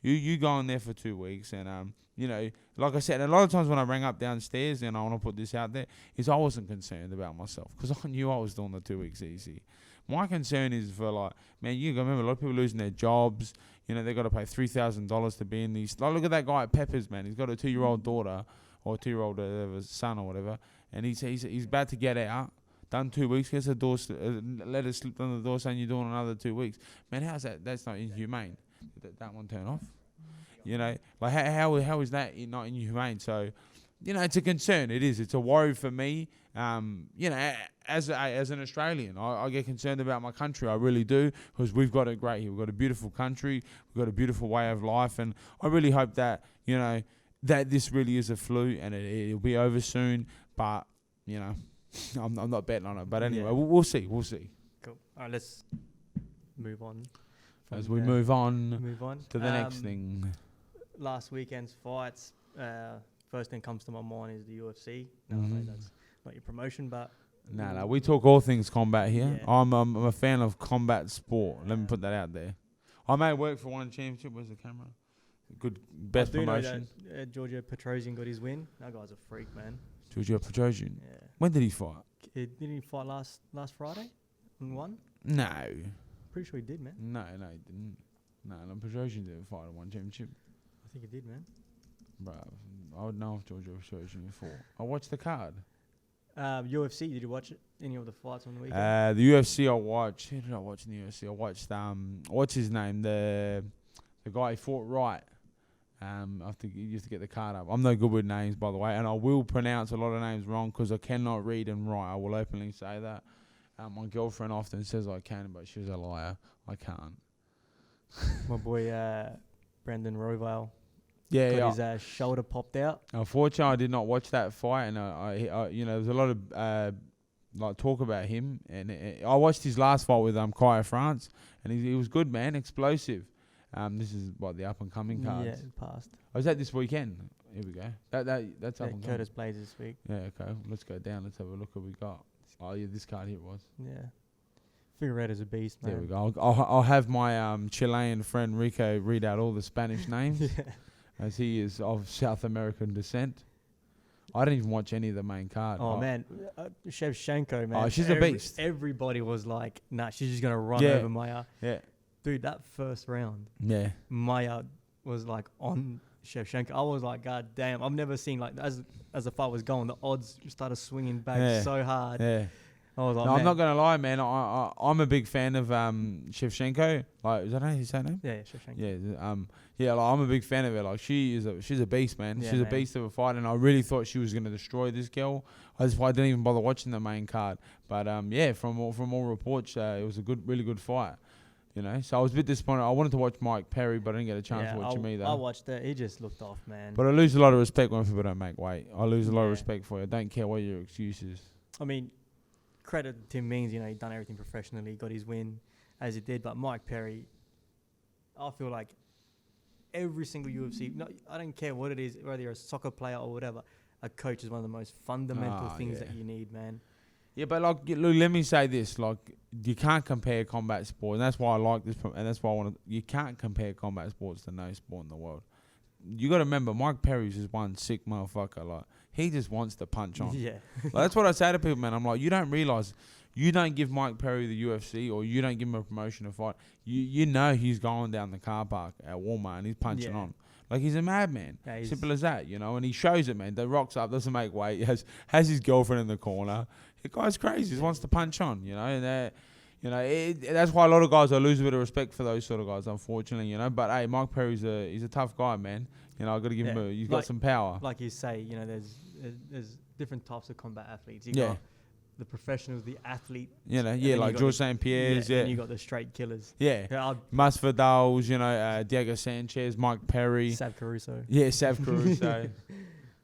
You go in there for 2 weeks, and you know, like I said, a lot of times when I rang up downstairs, and I want to put this out there, is I wasn't concerned about myself because I knew I was doing the 2 weeks easy. My concern is for, like, man, you got to remember, a lot of people losing their jobs. You know, they got to pay $3,000 to be in these. Like, look at that guy at Peppers, man. He's got a 2-year-old daughter or a 2-year-old son or whatever, and he's about to get out. Done 2 weeks, gets a letter slipped on the door saying you're doing another 2 weeks. Man, how's that? That's not inhumane. Did that one turn off? You know, like how is that not inhumane? So, you know, it's a concern. It is. It's a worry for me. You know, as an Australian, I get concerned about my country. I really do, because we've got it great here. We've got a beautiful country. We've got a beautiful way of life, and I really hope that, you know, that this really is a flu and it'll be over soon. But, you know, I'm not betting on it. But anyway, Yeah. we'll see. We'll see. Cool. All right, let's move on. As we move on to the next Um, thing. Last weekend's fights. First thing comes to my mind is the UFC. No, Mhm. that's not your promotion, but No, we talk all things combat here. Yeah. I'm a fan of combat sport. Let me put that out there. I may work for One Championship. Where's the camera? Good, best I do promotion. know that Giorgio Petrosian got his win. That guy's a freak, man. Giorgio Petrosian. Yeah. When did he fight? Didn't he fight last Friday and won? No. Pretty sure he did, man. No, he didn't. No, Petrosian didn't fight at One Championship. I think he did, man. Bro, I would know if Giorgio Petrosian fought. I watched the card. UFC, did you watch any of the fights on the weekend? The UFC I watched. Who did I watch in the UFC? I watched what's his name? The guy who fought Wright. You have to get the card up. I'm no good with names, by the way, and I will pronounce a lot of names wrong because I cannot read and write. I will openly say that. My girlfriend often says I can, but she's a liar. I can't. My boy Brendan Royvale, Yeah, got his shoulder popped out. Unfortunately, I did not watch that fight, and I there's a lot of like talk about him, and I watched his last fight with Kaya France, and he was good, man, explosive. This is what the up and coming cards. Yeah, it passed. Oh, is that this weekend? Here we go. That's up and coming. Curtis plays this week. Yeah, okay. Let's go down. Let's have a look what we got. Oh yeah, this card here it was. Yeah. Figueredo's a beast, man. There we go. I'll have my Chilean friend Rico read out all the Spanish names, as he is of South American descent. I didn't even watch any of the main card. Oh, man. Shevchenko, man. Oh, she's a beast. Everybody was like, nah, she's just going to run over Maya. Yeah. Dude, that first round, Maya was like on Shevchenko. I was like, God damn. I've never seen, like, as the fight was going, the odds started swinging back so hard. Yeah. I was like, no, I'm not going to lie, man. I'm a big fan of Shevchenko. Like, is that his name? Yeah, Shevchenko. Yeah, like, I'm a big fan of her. Like, she's a beast, man. Yeah, she's a beast of a fight, and I really thought she was going to destroy this girl. That's why I didn't even bother watching the main card. But from all reports, it was a really good fight. You know, so I was a bit disappointed. I wanted to watch Mike Perry, but I didn't get a chance to watch him either. I watched it. He just looked off, man. But I lose a lot of respect when people don't make weight. I lose a lot of respect for you. I don't care what your excuse is. I mean, credit to Tim Means, he done everything professionally, got his win as he did. But Mike Perry, I feel like every single UFC, I don't care what it is, whether you're a soccer player or whatever, a coach is one of the most fundamental things that you need, man. Yeah, but look, let me say this: like, you can't compare combat sport, and that's why I like this, and that's why I want to. You can't compare combat sports to no sport in the world. You got to remember, Mike Perry's just one sick motherfucker. Like, he just wants to punch on. Yeah, like, that's what I say to people, man. I'm like, you don't realize, you don't give Mike Perry the UFC, or you don't give him a promotion to fight. You know he's going down the car park at Walmart and he's punching on. Like, he's a madman. Yeah, simple as that, and he shows it, man. He rocks up, doesn't make weight, has his girlfriend in the corner. The guy's crazy. He just wants to punch on, and that's why a lot of guys, I lose a bit of respect for those sort of guys, unfortunately, But, hey, Mike Perry's he's a tough guy, man. I got to give him he's got some power. Like you say, there's different types of combat athletes. You got the professionals, the athlete. Like George St. Pierre's. And you got the straight killers. Masvidal's, Diego Sanchez, Mike Perry. Sav Caruso. Yeah, Sav Caruso.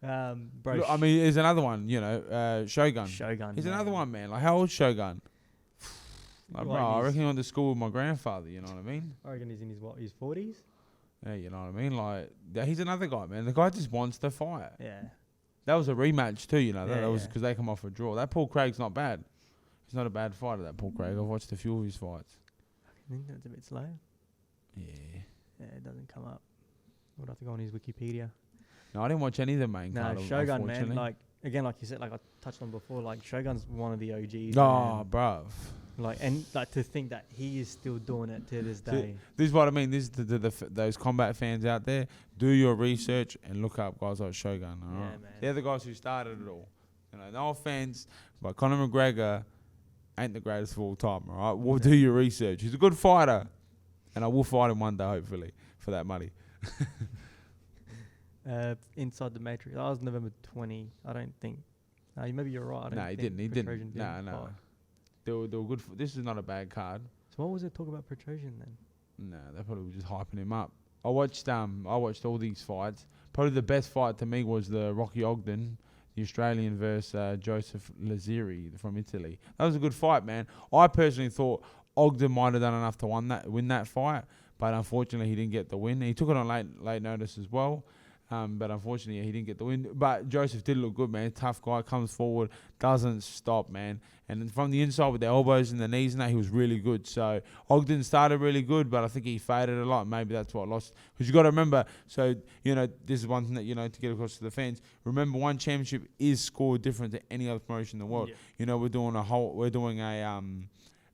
Bro, I mean, there's another one, Shogun. He's another one, man. Like, how old's Shogun? Like, bro, I reckon he went to school with my grandfather, you know what I mean? I reckon he's in his 40s? Yeah, you know what I mean? Like, he's another guy, man. The guy just wants to fight. Yeah. That was a rematch too, that was because they come off a draw. That Paul Craig's not bad. He's not a bad fighter, that Paul Craig. I've watched a few of his fights. I think that's a bit slow. Yeah. Yeah, it doesn't come up. We'll have to go on his Wikipedia. No, I didn't watch any of the main card. No, Shogun, man. Like, again, like you said, like I touched on before, like Shogun's one of the OGs. Oh, bruv. Like, and like to think that he is still doing it to this day. This is what I mean. This is those combat fans out there. Do your research and look up guys like Shogun. All right? Man. They're the guys who started it all. No offense, but Conor McGregor ain't the greatest of all time. All right, we'll do your research. He's a good fighter, and I will fight him one day, hopefully, for that money. Inside the Matrix. That was November 20. I don't think. No, maybe you're right. No, he didn't. No. They were good. This is not a bad card. So what was it talk about Petrosian then? No, they probably were just hyping him up. I watched all these fights. Probably the best fight to me was the Rocky Ogden, the Australian versus Joseph Lazzeri from Italy. That was a good fight, man. I personally thought Ogden might have done enough to win that fight, but unfortunately he didn't get the win. He took it on late notice as well. But unfortunately, he didn't get the win. But Joseph did look good, man. Tough guy, comes forward, doesn't stop, man. And from the inside with the elbows and the knees and that, he was really good. So Ogden started really good, but I think he faded a lot. Maybe that's what lost. Because you got to remember, so, this is one thing that, to get across to the fans. Remember, One Championship is scored different to any other promotion in the world. Yeah. We're doing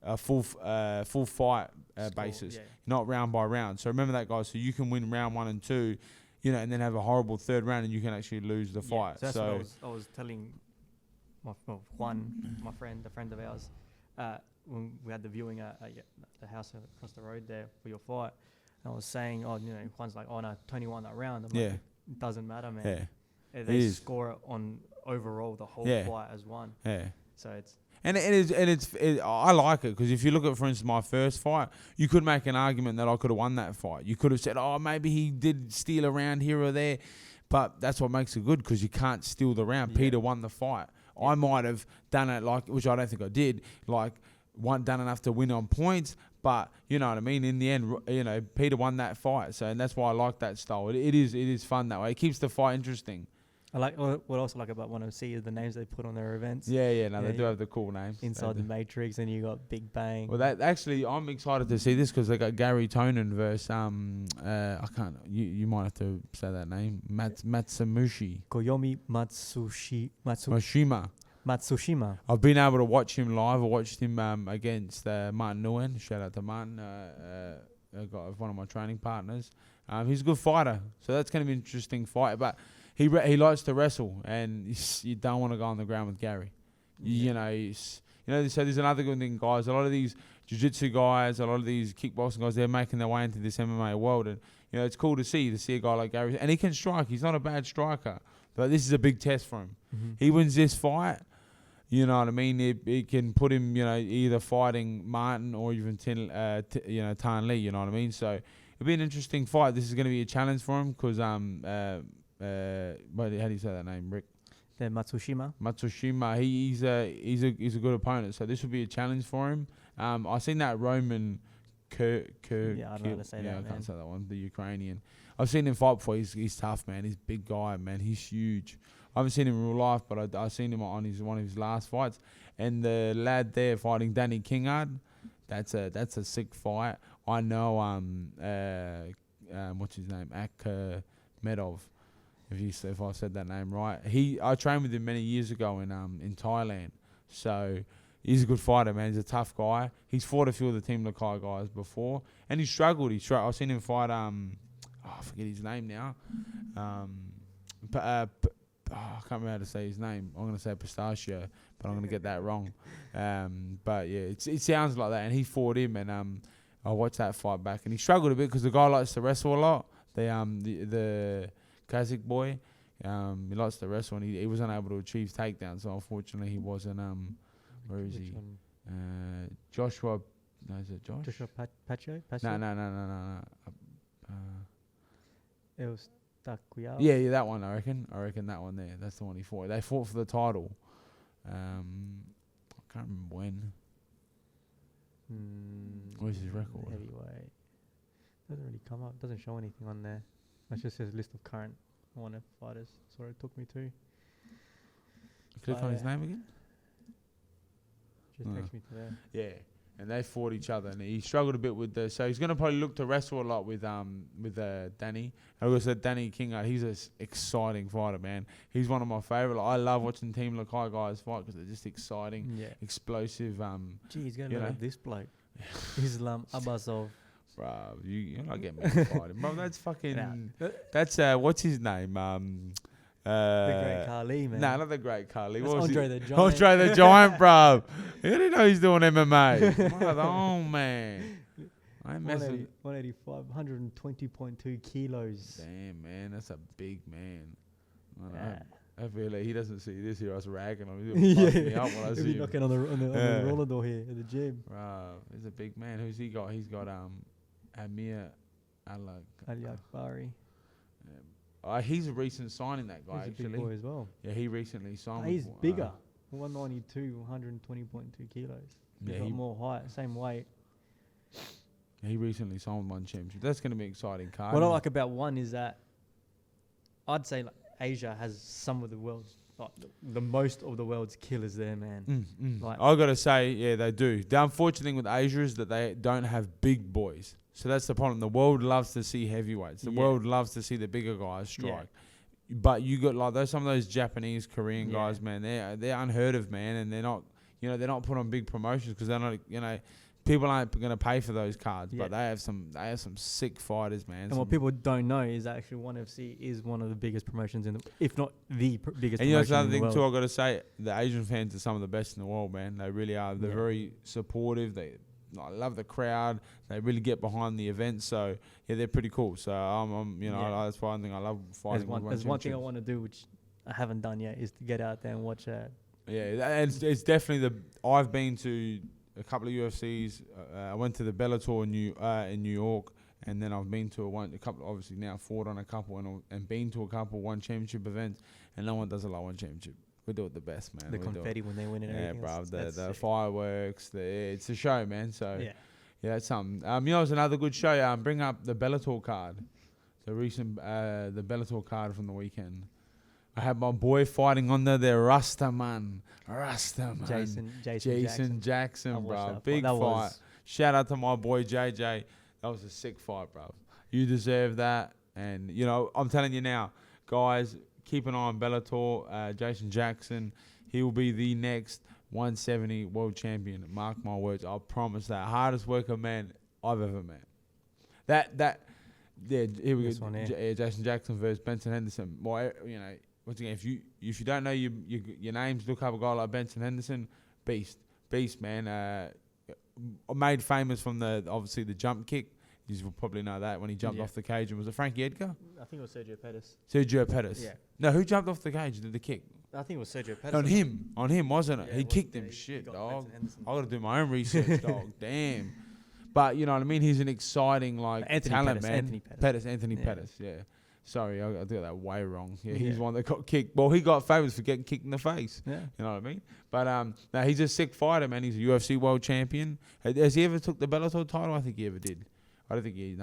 a full fight basis, not round by round. So remember that, guys. So you can win round 1 and 2. And then have a horrible third round, and you can actually lose the fight. So that's what I was telling Juan, a friend of ours, when we had the viewing at the house across the road there for your fight. And I was saying, Juan's like, oh no, Tony won that round. I'm like, it doesn't matter, man. Yeah. They score it on overall the whole fight as one. Yeah. So it's. And I like it because if you look at, for instance, my first fight, you could make an argument that I could have won that fight. You could have said, oh, maybe he did steal a round here or there. But that's what makes it good because you can't steal the round. Yeah. Peter won the fight. Yeah. I might have done it which I don't think I did, done enough to win on points. But you know what I mean. In the end, Peter won that fight. So and that's why I like that style. It is fun that way. It keeps the fight interesting. I like what I also like about 1MC is the names they put on their events. They do have the cool names. Inside the Matrix, and you got Big Bang. Well, I'm excited to see this because they got Gary Tonin versus I can't. You might have to say that name. Matsumoshi. Koyomi Matsushima. I've been able to watch him live. I watched him against Martin Nguyen. Shout out to Martin. Got one of my training partners. He's a good fighter, so that's going to be an interesting fight. But he likes to wrestle, and you don't want to go on the ground with Gary. So there's another good thing, guys. A lot of these jiu-jitsu guys, a lot of these kickboxing guys, they're making their way into this MMA world, and it's cool to see a guy like Gary, and he can strike. He's not a bad striker, but this is a big test for him. Mm-hmm. He wins this fight. You know what I mean? It can put him, either fighting Martin or even Tan Lee. You know what I mean? So it'll be an interesting fight. This is going to be a challenge for him because how do you say that name, Rick? The Matsushima. He's a good opponent. So this will be a challenge for him. I seen that Roman I don't know how to say that. I can't say that one. The Ukrainian. I've seen him fight before. He's tough, man. He's a big guy, man. He's huge. I haven't seen him in real life, but I've seen him on one of his last fights. And the lad there fighting Danny Kingard, that's a sick fight. I know what's his name? Akhmedov. If I said that name right. I trained with him many years ago in Thailand. So he's a good fighter, man. He's a tough guy. He's fought a few of the Team Lakai guys before, and he struggled. I've seen him fight. I forget his name now. I can't remember how to say his name. I'm going to say Pistachio, but I'm going to get that wrong. But yeah, it sounds like that. And he fought him, and I watched that fight back, and he struggled a bit because the guy likes to wrestle a lot. The Kazakh boy, he likes to wrestle, and he was unable to achieve takedowns. So unfortunately, he wasn't. Where is he? Joshua. No, is it Josh? Joshua Pacho? No. It was Takuya. Yeah, that one. I reckon that one there. That's the one he fought. They fought for the title. I can't remember when. Where's his record? Heavyweight. Doesn't really come up. Doesn't show anything on there. It just says list of current one fighters. That's where it took me to. Click on his name again. Just text me to there. Yeah. And they fought each other, and he struggled a bit with so he's going to probably look to wrestle a lot with Danny. And like I said, Danny Kingard, he's an exciting fighter, man. He's one of my favourite. I love watching Team Lakai guys fight because they're just exciting, explosive. He's going to look like this bloke. Islam Abbasov. Bro, you're not getting me fighting. Bro, that's fucking... That's, what's his name? The Great Khali, man. Nah, not the Great Khali. That's Andre the Giant. Andre the Giant, bro. You didn't know he's doing MMA. Oh, man. I ain't messing. 185, 120.2 kilos. Damn, man. That's a big man. I feel like he doesn't see this here. I was ragging on him. He'll fuck me up when I see him. Knocking on the roller door here at the gym. Bro, he's a big man. Who's he got? He's got Amir Ali Akbari. He's a recent signing, that guy, he's actually. He's a big boy as well. Yeah, he recently signed. He's bigger. 192, 120.2 kilos. He's got more height, same weight. He recently signed with One Championship. That's going to be an exciting card. What I like about One is that I'd say Asia has some of the world's, the most of the world's killers there, man. I got to say, they do. The unfortunate thing with Asia is that they don't have big boys. So that's the problem. The world loves to see heavyweights. The world loves to see the bigger guys strike. Yeah. But you got some of those Japanese, Korean guys, man. They're unheard of, man, and they're not put on big promotions because they're not, people aren't going to pay for those cards. Yeah. But they have some sick fighters, man. And what people don't know is actually One FC is one of the biggest promotions if not the biggest. And promotion another in the thing world. too, I got to say, the Asian fans are some of the best in the world, man. They really are. They're very supportive. I love the crowd. They really get behind the event. So they're pretty cool. So that's one thing I love fighting. There's one thing I want to do, which I haven't done yet, is to get out there and watch Yeah, it's definitely I've been to a couple of UFCs. I went to the Bellator in New York, and then I've been to a couple. Obviously now fought on a couple and been to a couple One Championship events, and no one does it like One Championship. We do it the best, man. The confetti when they win and everything. Yeah, bro. The sick. fireworks. It's a show, man. So Yeah. that's something. You know, it's another good show. Bring up the Bellator card, the recent the Bellator card from the weekend. I had my boy fighting under there, Rasta man. Jason Jackson, bro. Big fight. Shout out to my boy JJ. That was a sick fight, bro. You deserve that. And, you know, I'm telling you now, guys, keep an eye on Bellator. Jason Jackson, he will be the next 170 world champion. Mark my words. I promise that. Hardest worker man I've ever met. Yeah, here we go. Jason Jackson versus Benson Henderson. Well, you know, once again, if you don't know your names, look up a guy like Benson Henderson. Beast, man. Made famous from obviously the jump kick. You will probably know that when he jumped off the cage. And was it Frankie Edgar? I think it was Sergio Pettis. Sergio Pettis. Yeah. No, who jumped off the cage? Did the kick? I think it was Sergio Pettis. On him, wasn't it? Yeah, he kicked him. he Shit, got dog. Benson I got to do my own research, dog. Damn. But you know what I mean. He's an exciting talent, man. Anthony Pettis. Yeah. Sorry, I got that way wrong. Yeah, he's one that got kicked. Well, he got famous for getting kicked in the face. Yeah. You know what I mean? But no, he's a sick fighter, man. He's a UFC world champion. Has he ever took the Bellator title? I think he ever did. I don't think he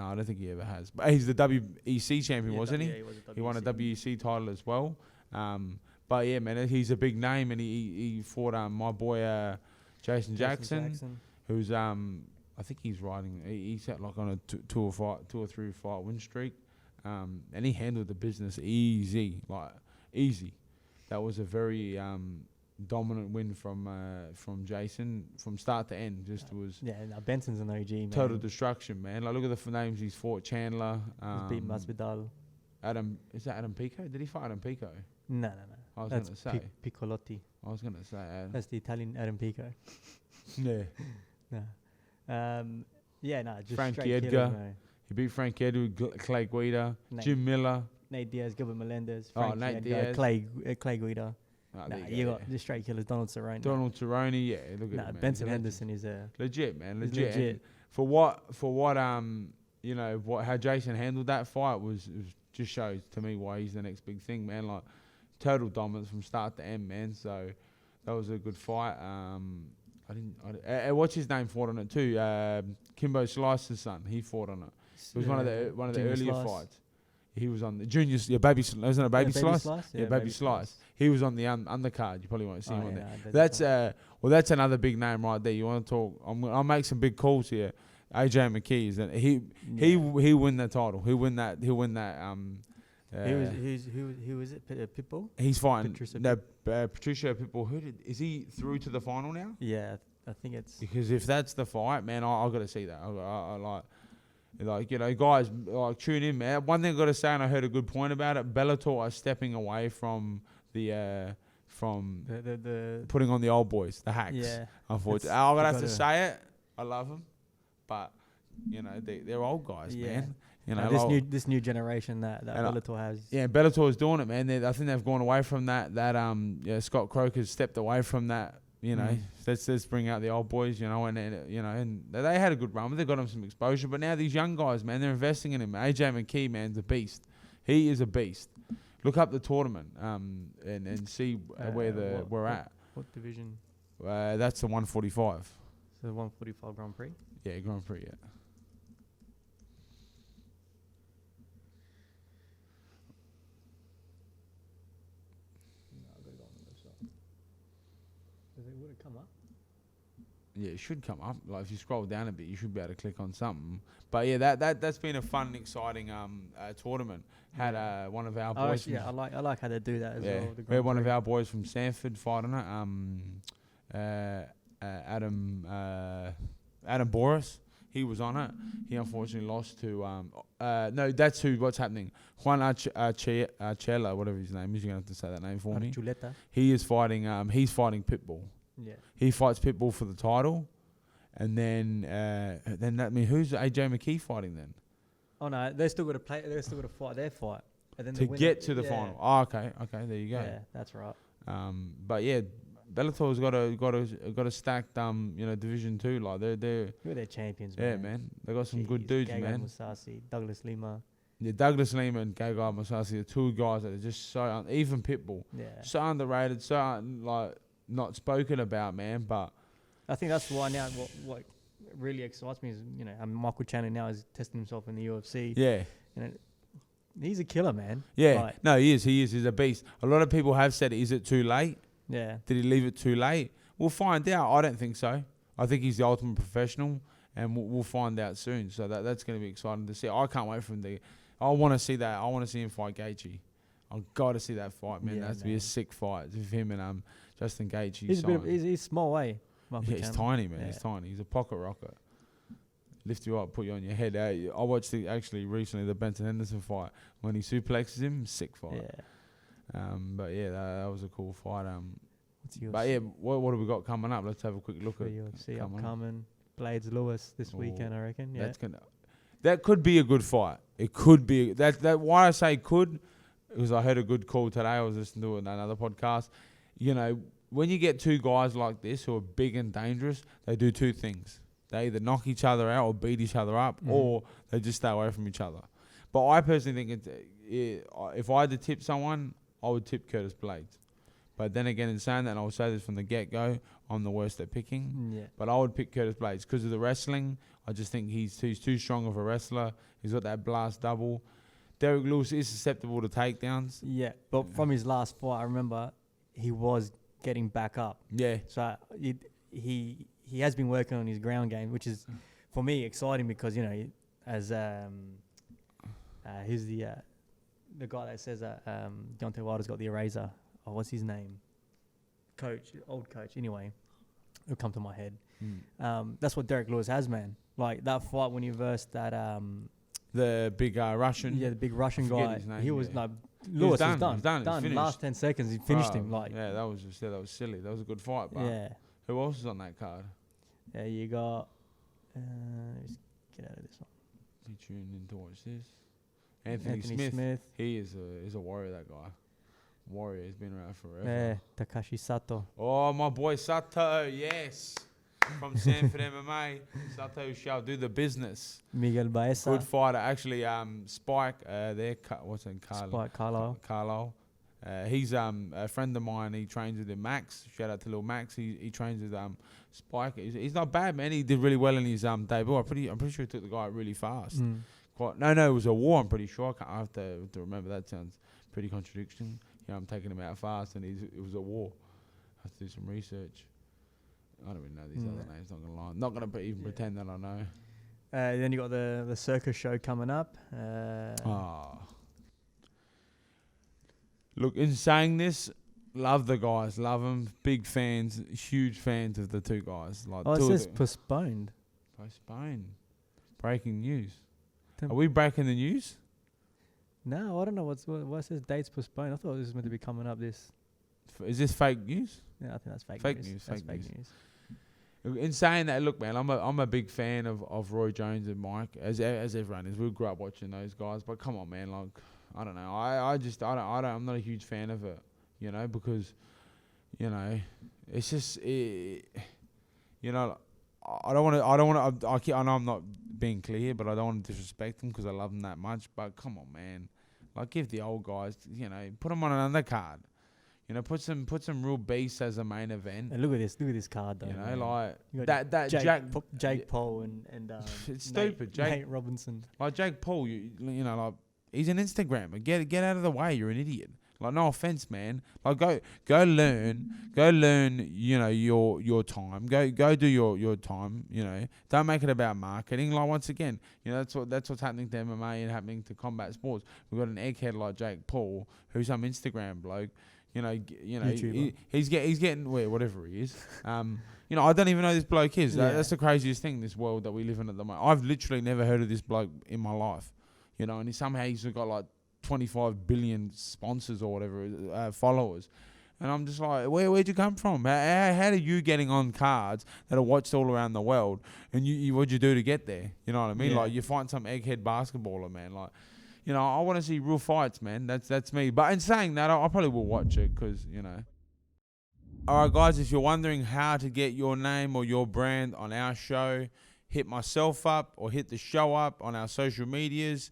ever has. But he's the WEC champion, wasn't he? Yeah, he won a WEC title as well. But yeah, man, he's a big name, and he fought my boy Jason Jackson, who's I think he's riding. He's at like on a two or three fight win streak. And he handled the business easy. That was a very dominant win from Jason from start to end. Benson's an OG, man. Total destruction, man. Like, look at the names he's fought. Chandler. He's beat Masvidal. Is that Adam Pico? Did he fight Adam Pico? No. I was going to say Piccolotti. I was going to say that's the Italian Adam Pico. Yeah. Just Frankie Edgar. Killer, he beat Frankie Edgar, Clay Guida, Jim Miller, Nate Diaz, Gilbert Melendez, Nate Diaz, Clay Guida. You got the straight killers. Donald Cerrone. Yeah. Look at it, Benson Henderson is legit, man. Legit. For what you know, how Jason handled that fight was just shows to me why he's the next big thing, man. Like, total dominance from start to end, man. So that was a good fight. What's his name fought on it too? Kimbo Slice's son. He fought on it. It was one of the earlier fights. He was on the juniors. Yeah, wasn't it Baby Slice? Yeah, Baby Slice. He was on the undercard. You probably won't see him on there. That's another big name right there. You want to talk? I'll make some big calls here. AJ McKee is that he win the title. He'll win that. Who was it? Pitbull. He's fighting Patricia Pitbull. Is he through to the final now? Yeah, I think it's because if that's the fight, man, I got to see that. I like you know, guys, like, tune in, man. One thing I got to say, and I heard a good point about it. Bellator are stepping away from the putting on the old boys, the hacks. Yeah, unfortunately, I'm gonna have to say it. I love them, but you know, they're old guys, man. You know, this new generation that Bellator has. Yeah, Bellator is doing it, man. I think they've gone away from that. Scott Croker's stepped away from that. You know, let's bring out the old boys. You know, and they had a good run. They got him some exposure, but now these young guys, man, they're investing in him. AJ McKee, man's a beast. He is a beast. Look up the tournament, and see where we're at. What division? That's the 145. So the 145 Grand Prix. Yeah, Grand Prix. Yeah. Would it come up? Yeah, it should come up. Like, if you scroll down a bit, you should be able to click on something. But yeah, that's been a fun and exciting tournament. Had one of our boys. I like how they do that as well. We had one of our boys from Sanford fight on it. Adam Boris. He was on it. He unfortunately lost to no. That's what's happening. Juan Archela, whatever his name is. You're gonna have to say that name for me. He is fighting. He's fighting Pitbull. Yeah. He fights Pitbull for the title, and then that means who's AJ McKee fighting then? Oh no, they're still got to play. They're still got to fight their fight, and then to get to the final. Oh, okay, there you go. Yeah, that's right. But yeah, Bellator's got a stacked Division 2, like they're Who are their champions, yeah, man? man. They got some good Jeez, dudes, Gagan man. Musasi, Douglas Lima. Yeah, Douglas Lima and Gagai Masasi are two guys that are just so even Pitbull, Yeah. so underrated, so not spoken about, man. But I think that's why now what really excites me is, Michael Chandler now is testing himself in the UFC. yeah, You know, he's a killer, man. yeah. Like, No, he is. He's a beast. A lot of people have said, is it too late? yeah. Did he leave it too late? We'll find out. I don't think so. I think he's the ultimate professional, and we'll find out soon. So that's going to be exciting to see. I can't wait for him to. I want to see that. I want to see him fight Gaethje. I've got to see that fight, man. Yeah, That has to be a sick fight with him and Justin Gaethje. He's small, eh? Yeah, he's tiny, man. Yeah. He's tiny. He's a pocket rocket. Lift you up, put you on your head. I watched recently the Benson Henderson fight when he suplexes him. Sick fight. Yeah. But yeah, that was a cool fight. What's yours? But yeah, what have we got coming up? Let's have a quick look at UFC upcoming. Blades Lewis this weekend, I reckon. Yeah. That could be a good fight. It could be that. Why I say could, because I heard a good call today. I was listening to another podcast. When you get two guys like this who are big and dangerous, they do two things. They either knock each other out or beat each other up, or they just stay away from each other. But I personally think if I had to tip someone, I would tip Curtis Blades. But then again, in saying that, and I'll say this from the get-go, I'm the worst at picking. Yeah. But I would pick Curtis Blades because of the wrestling. I just think he's too strong of a wrestler. He's got that blast double. Derek Lewis is susceptible to takedowns. Yeah, but from his last fight, I remember he was getting back up. Yeah. So he has been working on his ground game, which is, for me, exciting because, as who's the guy that says that Deontay Wilder's got the eraser. Oh, what's his name? Old coach. Anyway, it'll come to my head. That's what Derek Lewis has, man. Like that fight when he versed that the big Russian. Yeah, the big Russian guy. His name, he was yeah. Lewis was was done. Finished. Last 10 seconds, he finished him. Like, yeah, that was silly. That was a good fight. But yeah. Who else is on that card? Yeah, you got. Let's get out of this one. He tuned in to watch this. Anthony Smith. He is a warrior. That guy. Warrior. He's been around forever. Yeah, Takashi Sato. Oh, my boy Sato. Yes. From Sanford MMA. Sato shall do the business. Miguel Baeza. Good fighter. Actually, Spike. What's his name? Spike Carlisle. Carlisle. He's a friend of mine. He trains with him, Max. Shout out to little Max. He trains with Spike. He's not bad, man. He did really well in his debut. I'm pretty sure he took the guy really fast. No, it was a war. I'm pretty sure. I have to remember. That sounds pretty contradiction. I'm taking him out fast, and it was a war. I have to do some research. I don't even know these other names. Not gonna lie. Not gonna even pretend that I know. Then you got the circus show coming up. Look, in saying this, love the guys, love them, big fans, huge fans of the two guys. Like, it says postponed. Postponed. Breaking news. Are we breaking the news? No, I don't know what says dates postponed. I thought this was meant to be coming up this. Is this fake news? Yeah, I think that's fake news. Fake news. In saying that, look, man, I'm a big fan of Roy Jones and Mike, as everyone is. We grew up watching those guys, but come on, man, like, I don't know. I'm not a huge fan of it, because, it's just, I don't want to. I know I'm not being clear, but I don't want to disrespect them because I love them that much. But come on, man, like, give the old guys, put them on an undercard. Put some real beasts as a main event. And look at this card though. Like that Jake Paul and it's stupid. Nate Robinson. Like Jake Paul, like he's an Instagrammer. Get out of the way. You're an idiot. Like, no offense, man. Like, go learn. Your time. Go do your time. Don't make it about marketing. Like, once again, that's what's happening to MMA and happening to combat sports. We've got an egghead like Jake Paul, who's some Instagram bloke. He's getting whatever he is. I don't even know who this bloke is. That's the craziest thing. This world that we live in at the moment. I've literally never heard of this bloke in my life. And he's got like 25 billion sponsors or whatever, followers. And I'm just like, where'd you come from? How are you getting on cards that are watched all around the world? And what'd you do to get there? You know what I mean? Yeah. Like, you find some egghead basketballer, man. Like, I want to see real fights, man. That's me. But in saying that, I probably will watch it because, All right, guys, if you're wondering how to get your name or your brand on our show, hit myself up or hit the show up on our social medias.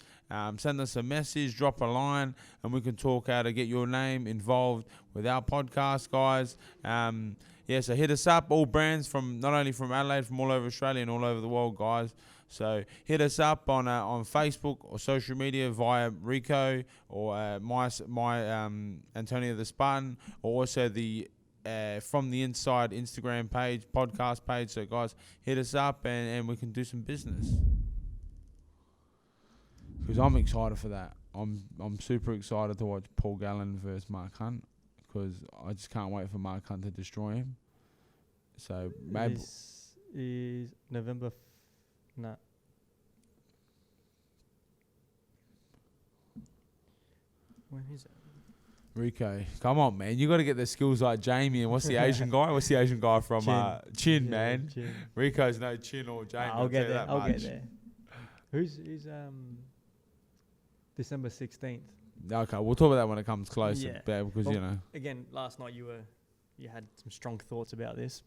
Send us a message, drop a line, and we can talk how to get your name involved with our podcast, guys. So hit us up, all brands from not only from Adelaide, from all over Australia and all over the world, guys. So hit us up on Facebook or social media via Rico or my Antonio the Spartan, or also the From the Inside Instagram page, podcast page. So guys, hit us up and we can do some business. Because I'm excited for that. I'm super excited to watch Paul Gallen versus Mark Hunt, because I just can't wait for Mark Hunt to destroy him. So maybe This is November. No. When is it? Rico, come on, man. You got to get the skills like Jamie. And what's the Asian guy? What's the Asian guy from Chin, Yeah, man? Chin. Rico's no Chin or Jamie. I'll get there. I'll much. get there. Who's December 16th? Okay, we'll talk about that when it comes closer. Yeah. Because, Well, again, last night you had some strong thoughts about this.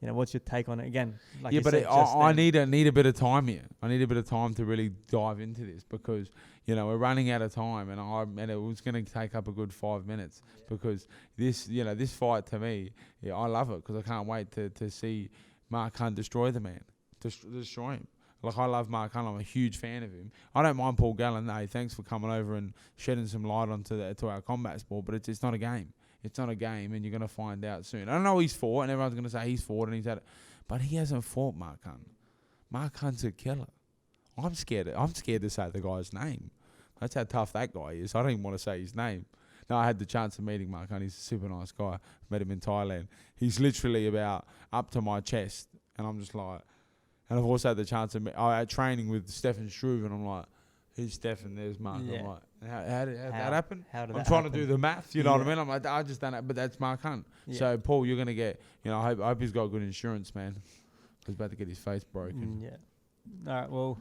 You know, what's your take on it? Again, like yeah, you but said, I need a bit of time here. I need a bit of time to really dive into this, because we're running out of time, and it was going to take up a good 5 minutes, because this fight to me, I love it, because I can't wait to see Mark Hunt destroy the man, destroy him. Like, I love Mark Hunt. I'm a huge fan of him. I don't mind Paul Gallen. Hey, thanks for coming over and shedding some light to our combat sport, but it's not a game. It's not a game, and you're going to find out soon. I don't know he's fought, and everyone's going to say he's fought and he's had it, but he hasn't fought Mark Hunt. Mark Hunt's a killer. I'm scared to say the guy's name. That's how tough that guy is. I don't even want to say his name. No, I had the chance of meeting Mark Hunt. He's a super nice guy. Met him in Thailand. He's literally about up to my chest, and I'm just like, and I've also had the chance of training with Stefan Struve, and I'm like, who's Stefan? There's Mark. Yeah. I'm like, how did that happen? How did I'm that trying happen? to do the math, you know what I mean? I'm like, I just don't know, but that's Mark Hunt. Yeah. So, Paul, you're going to get, I hope he's got good insurance, man. He's about to get his face broken. Yeah. All right. Well,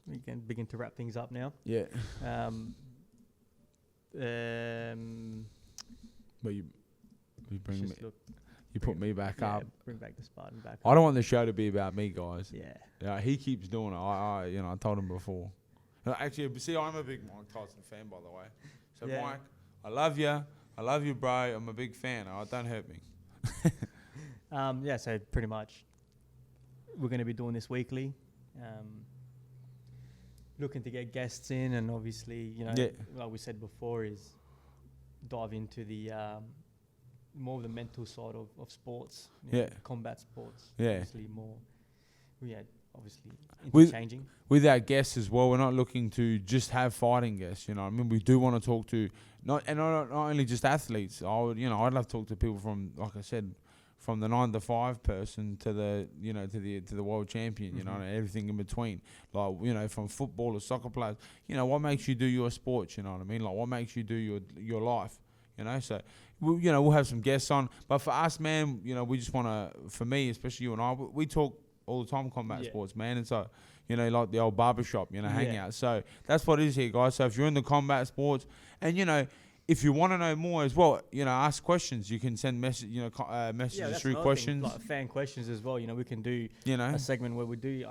we can begin to wrap things up now. Yeah. But you bring me, you put me back up. Bring back the Spartan back. I don't want the show to be about me, guys. Yeah. He keeps doing it. I told him before. Actually, see, I'm a big Mike Tyson fan, by the way. So, Yeah. Mike, I love you. I love you, bro. I'm a big fan. Don't hurt me. So pretty much we're going to be doing this weekly. Looking to get guests in, and obviously, like we said before, is dive into the more of the mental side of sports, combat sports. Yeah. Obviously more, obviously interchanging. With our guests as well, we're not looking to just have fighting guests. I mean, we do want to talk to not only just athletes. I'd love to talk to people from, like I said, from the 9 to 5 person to the to the world champion. And everything in between. Like, from football to soccer players. What makes you do your sports? You know what I mean? Like, what makes you do your life? So we'll have some guests on. But for us, man, we just want to. For me, especially you and I, we talk all the time combat sports, man. And so, like the old barbershop, hang out. So that's what it is here, guys. So if you're in the combat sports, and if you want to know more as well, ask questions. You can send messages through questions. Like fan questions as well. We can do a segment where we do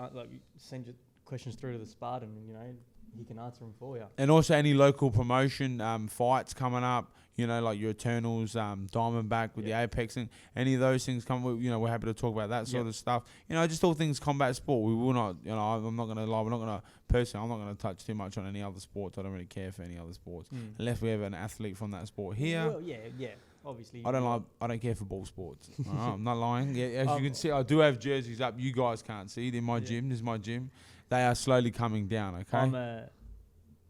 send your questions through to the Spartan, and he can answer them for you. And also any local promotion fights coming up. Like your Eternals, Diamondback with the Apex, and any of those things come. We're happy to talk about that sort of stuff. Just all things combat sport. We will not. I'm not going to lie. We're not going to. Personally, I'm not going to touch too much on any other sports. I don't really care for any other sports unless we have an athlete from that sport here. Well, yeah. Obviously, I don't care for ball sports. I'm not lying. Yeah, as you can see, I do have jerseys up. You guys can't see. They're my gym. This is my gym. They are slowly coming down. Okay.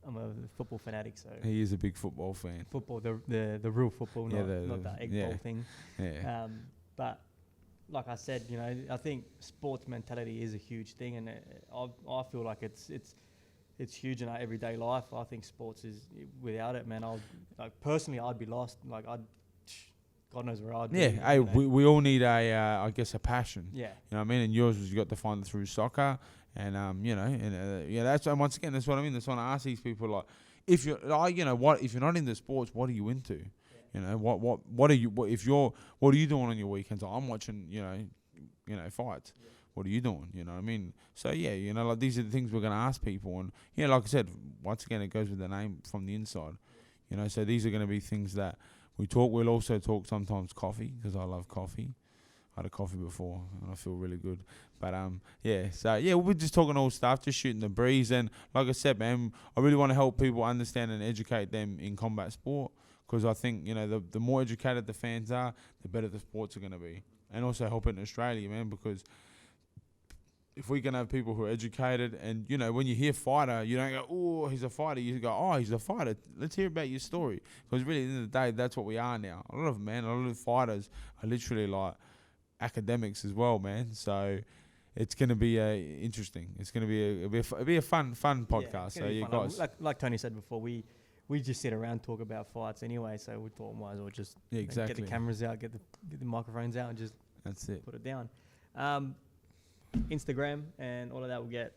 I'm a football fanatic, so he is a big football fan. Football, the real football, not the egg ball thing. Yeah. But like I said, I think sports mentality is a huge thing, and I feel like it's huge in our everyday life. I think sports is, without it, man, personally I'd be lost. Like God knows where I'd be. Yeah. Hey, we all need a passion. Yeah. You know what I mean? And yours was you got to find it through soccer. And that's once again, that's what I mean. That's what I ask these people, like, if you're if you're not into sports, what are you into? You know, what are you? What are you doing on your weekends? I'm watching, fights. Yeah. What are you doing? You know what I mean? So yeah, like these are the things we're gonna ask people, and like I said, once again, it goes with the name from the inside. So these are gonna be things that we talk. We'll also talk sometimes coffee, because I love coffee. I had a coffee before and I feel really good. But we're just talking all stuff, just shooting the breeze. And like I said, man, I really want to help people understand and educate them in combat sport, because I think, the more educated the fans are, the better the sports are going to be. And also help it in Australia, man, because if we can have people who are educated and, when you hear fighter, you don't go, oh, he's a fighter. You go, oh, he's a fighter. Let's hear about your story. Because really, at the end of the day, that's what we are now. A lot of fighters are literally like academics as well, man. So it's going to be interesting. It's going to be a fun podcast. So you guys, like Tony said before, we just sit around talk about fights anyway. So we thought might as well just get the cameras out, get the microphones out, and just put it down. Instagram and all of that will get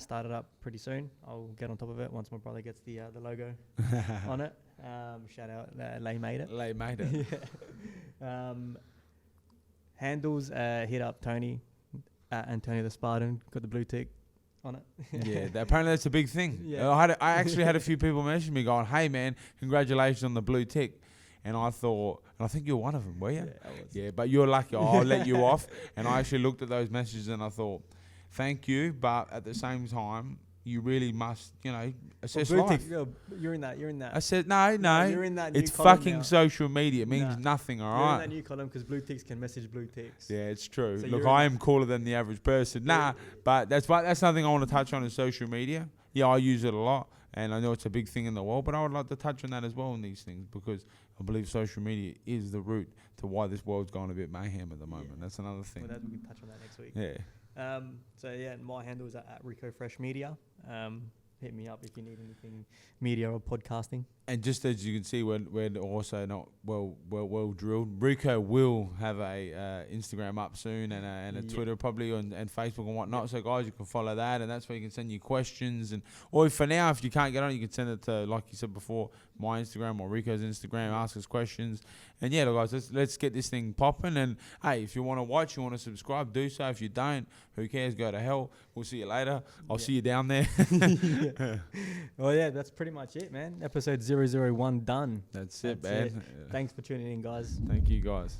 started up pretty soon. I'll get on top of it once my brother gets the logo on it. Shout out, Lay made it. Lay made it. Yeah. Handles, hit up Tony, Antonio the Spartan, got the blue tick on it. Yeah, apparently that's a big thing. Yeah. I actually had a few people message me going, hey man, congratulations on the blue tick. And I thought, and I think you're one of them, were you? Yeah, I was. Yeah, but you're lucky. I'll let you off. And I actually looked at those messages and I thought, thank you, but at the same time, you really must, assess life. You're in that. I said, no. You're in that new it's column fucking now. Social media. It means nothing, all right? You're in that new column because blue ticks can message blue ticks. Yeah, it's true. So look, I am cooler than the average person. But that's something I want to touch on in social media. Yeah, I use it a lot. And I know it's a big thing in the world, but I would like to touch on that as well in these things, because I believe social media is the root to why this world's gone a bit mayhem at the moment. Yeah. That's another thing. Well, we can touch on that next week. Yeah. My handle is at Rico Fresh Media. Hit me up if you need anything media or podcasting. And just as you can see, we're also not well drilled. Rico will have a Instagram up soon and a Twitter probably and Facebook and whatnot. Yep. So guys, you can follow that, and that's where you can send your questions. Or for now, if you can't get on, you can send it to, like you said before, my Instagram or Rico's Instagram. Ask us questions. And yeah, look, guys, let's get this thing popping. And hey, if you want to watch, you want to subscribe, do so. If you don't, who cares? Go to hell. We'll see you later. I'll see you down there. Well, yeah, that's pretty much it, man. Episode 001 done. That's it, man. Thanks for tuning in, guys. Thank you, guys.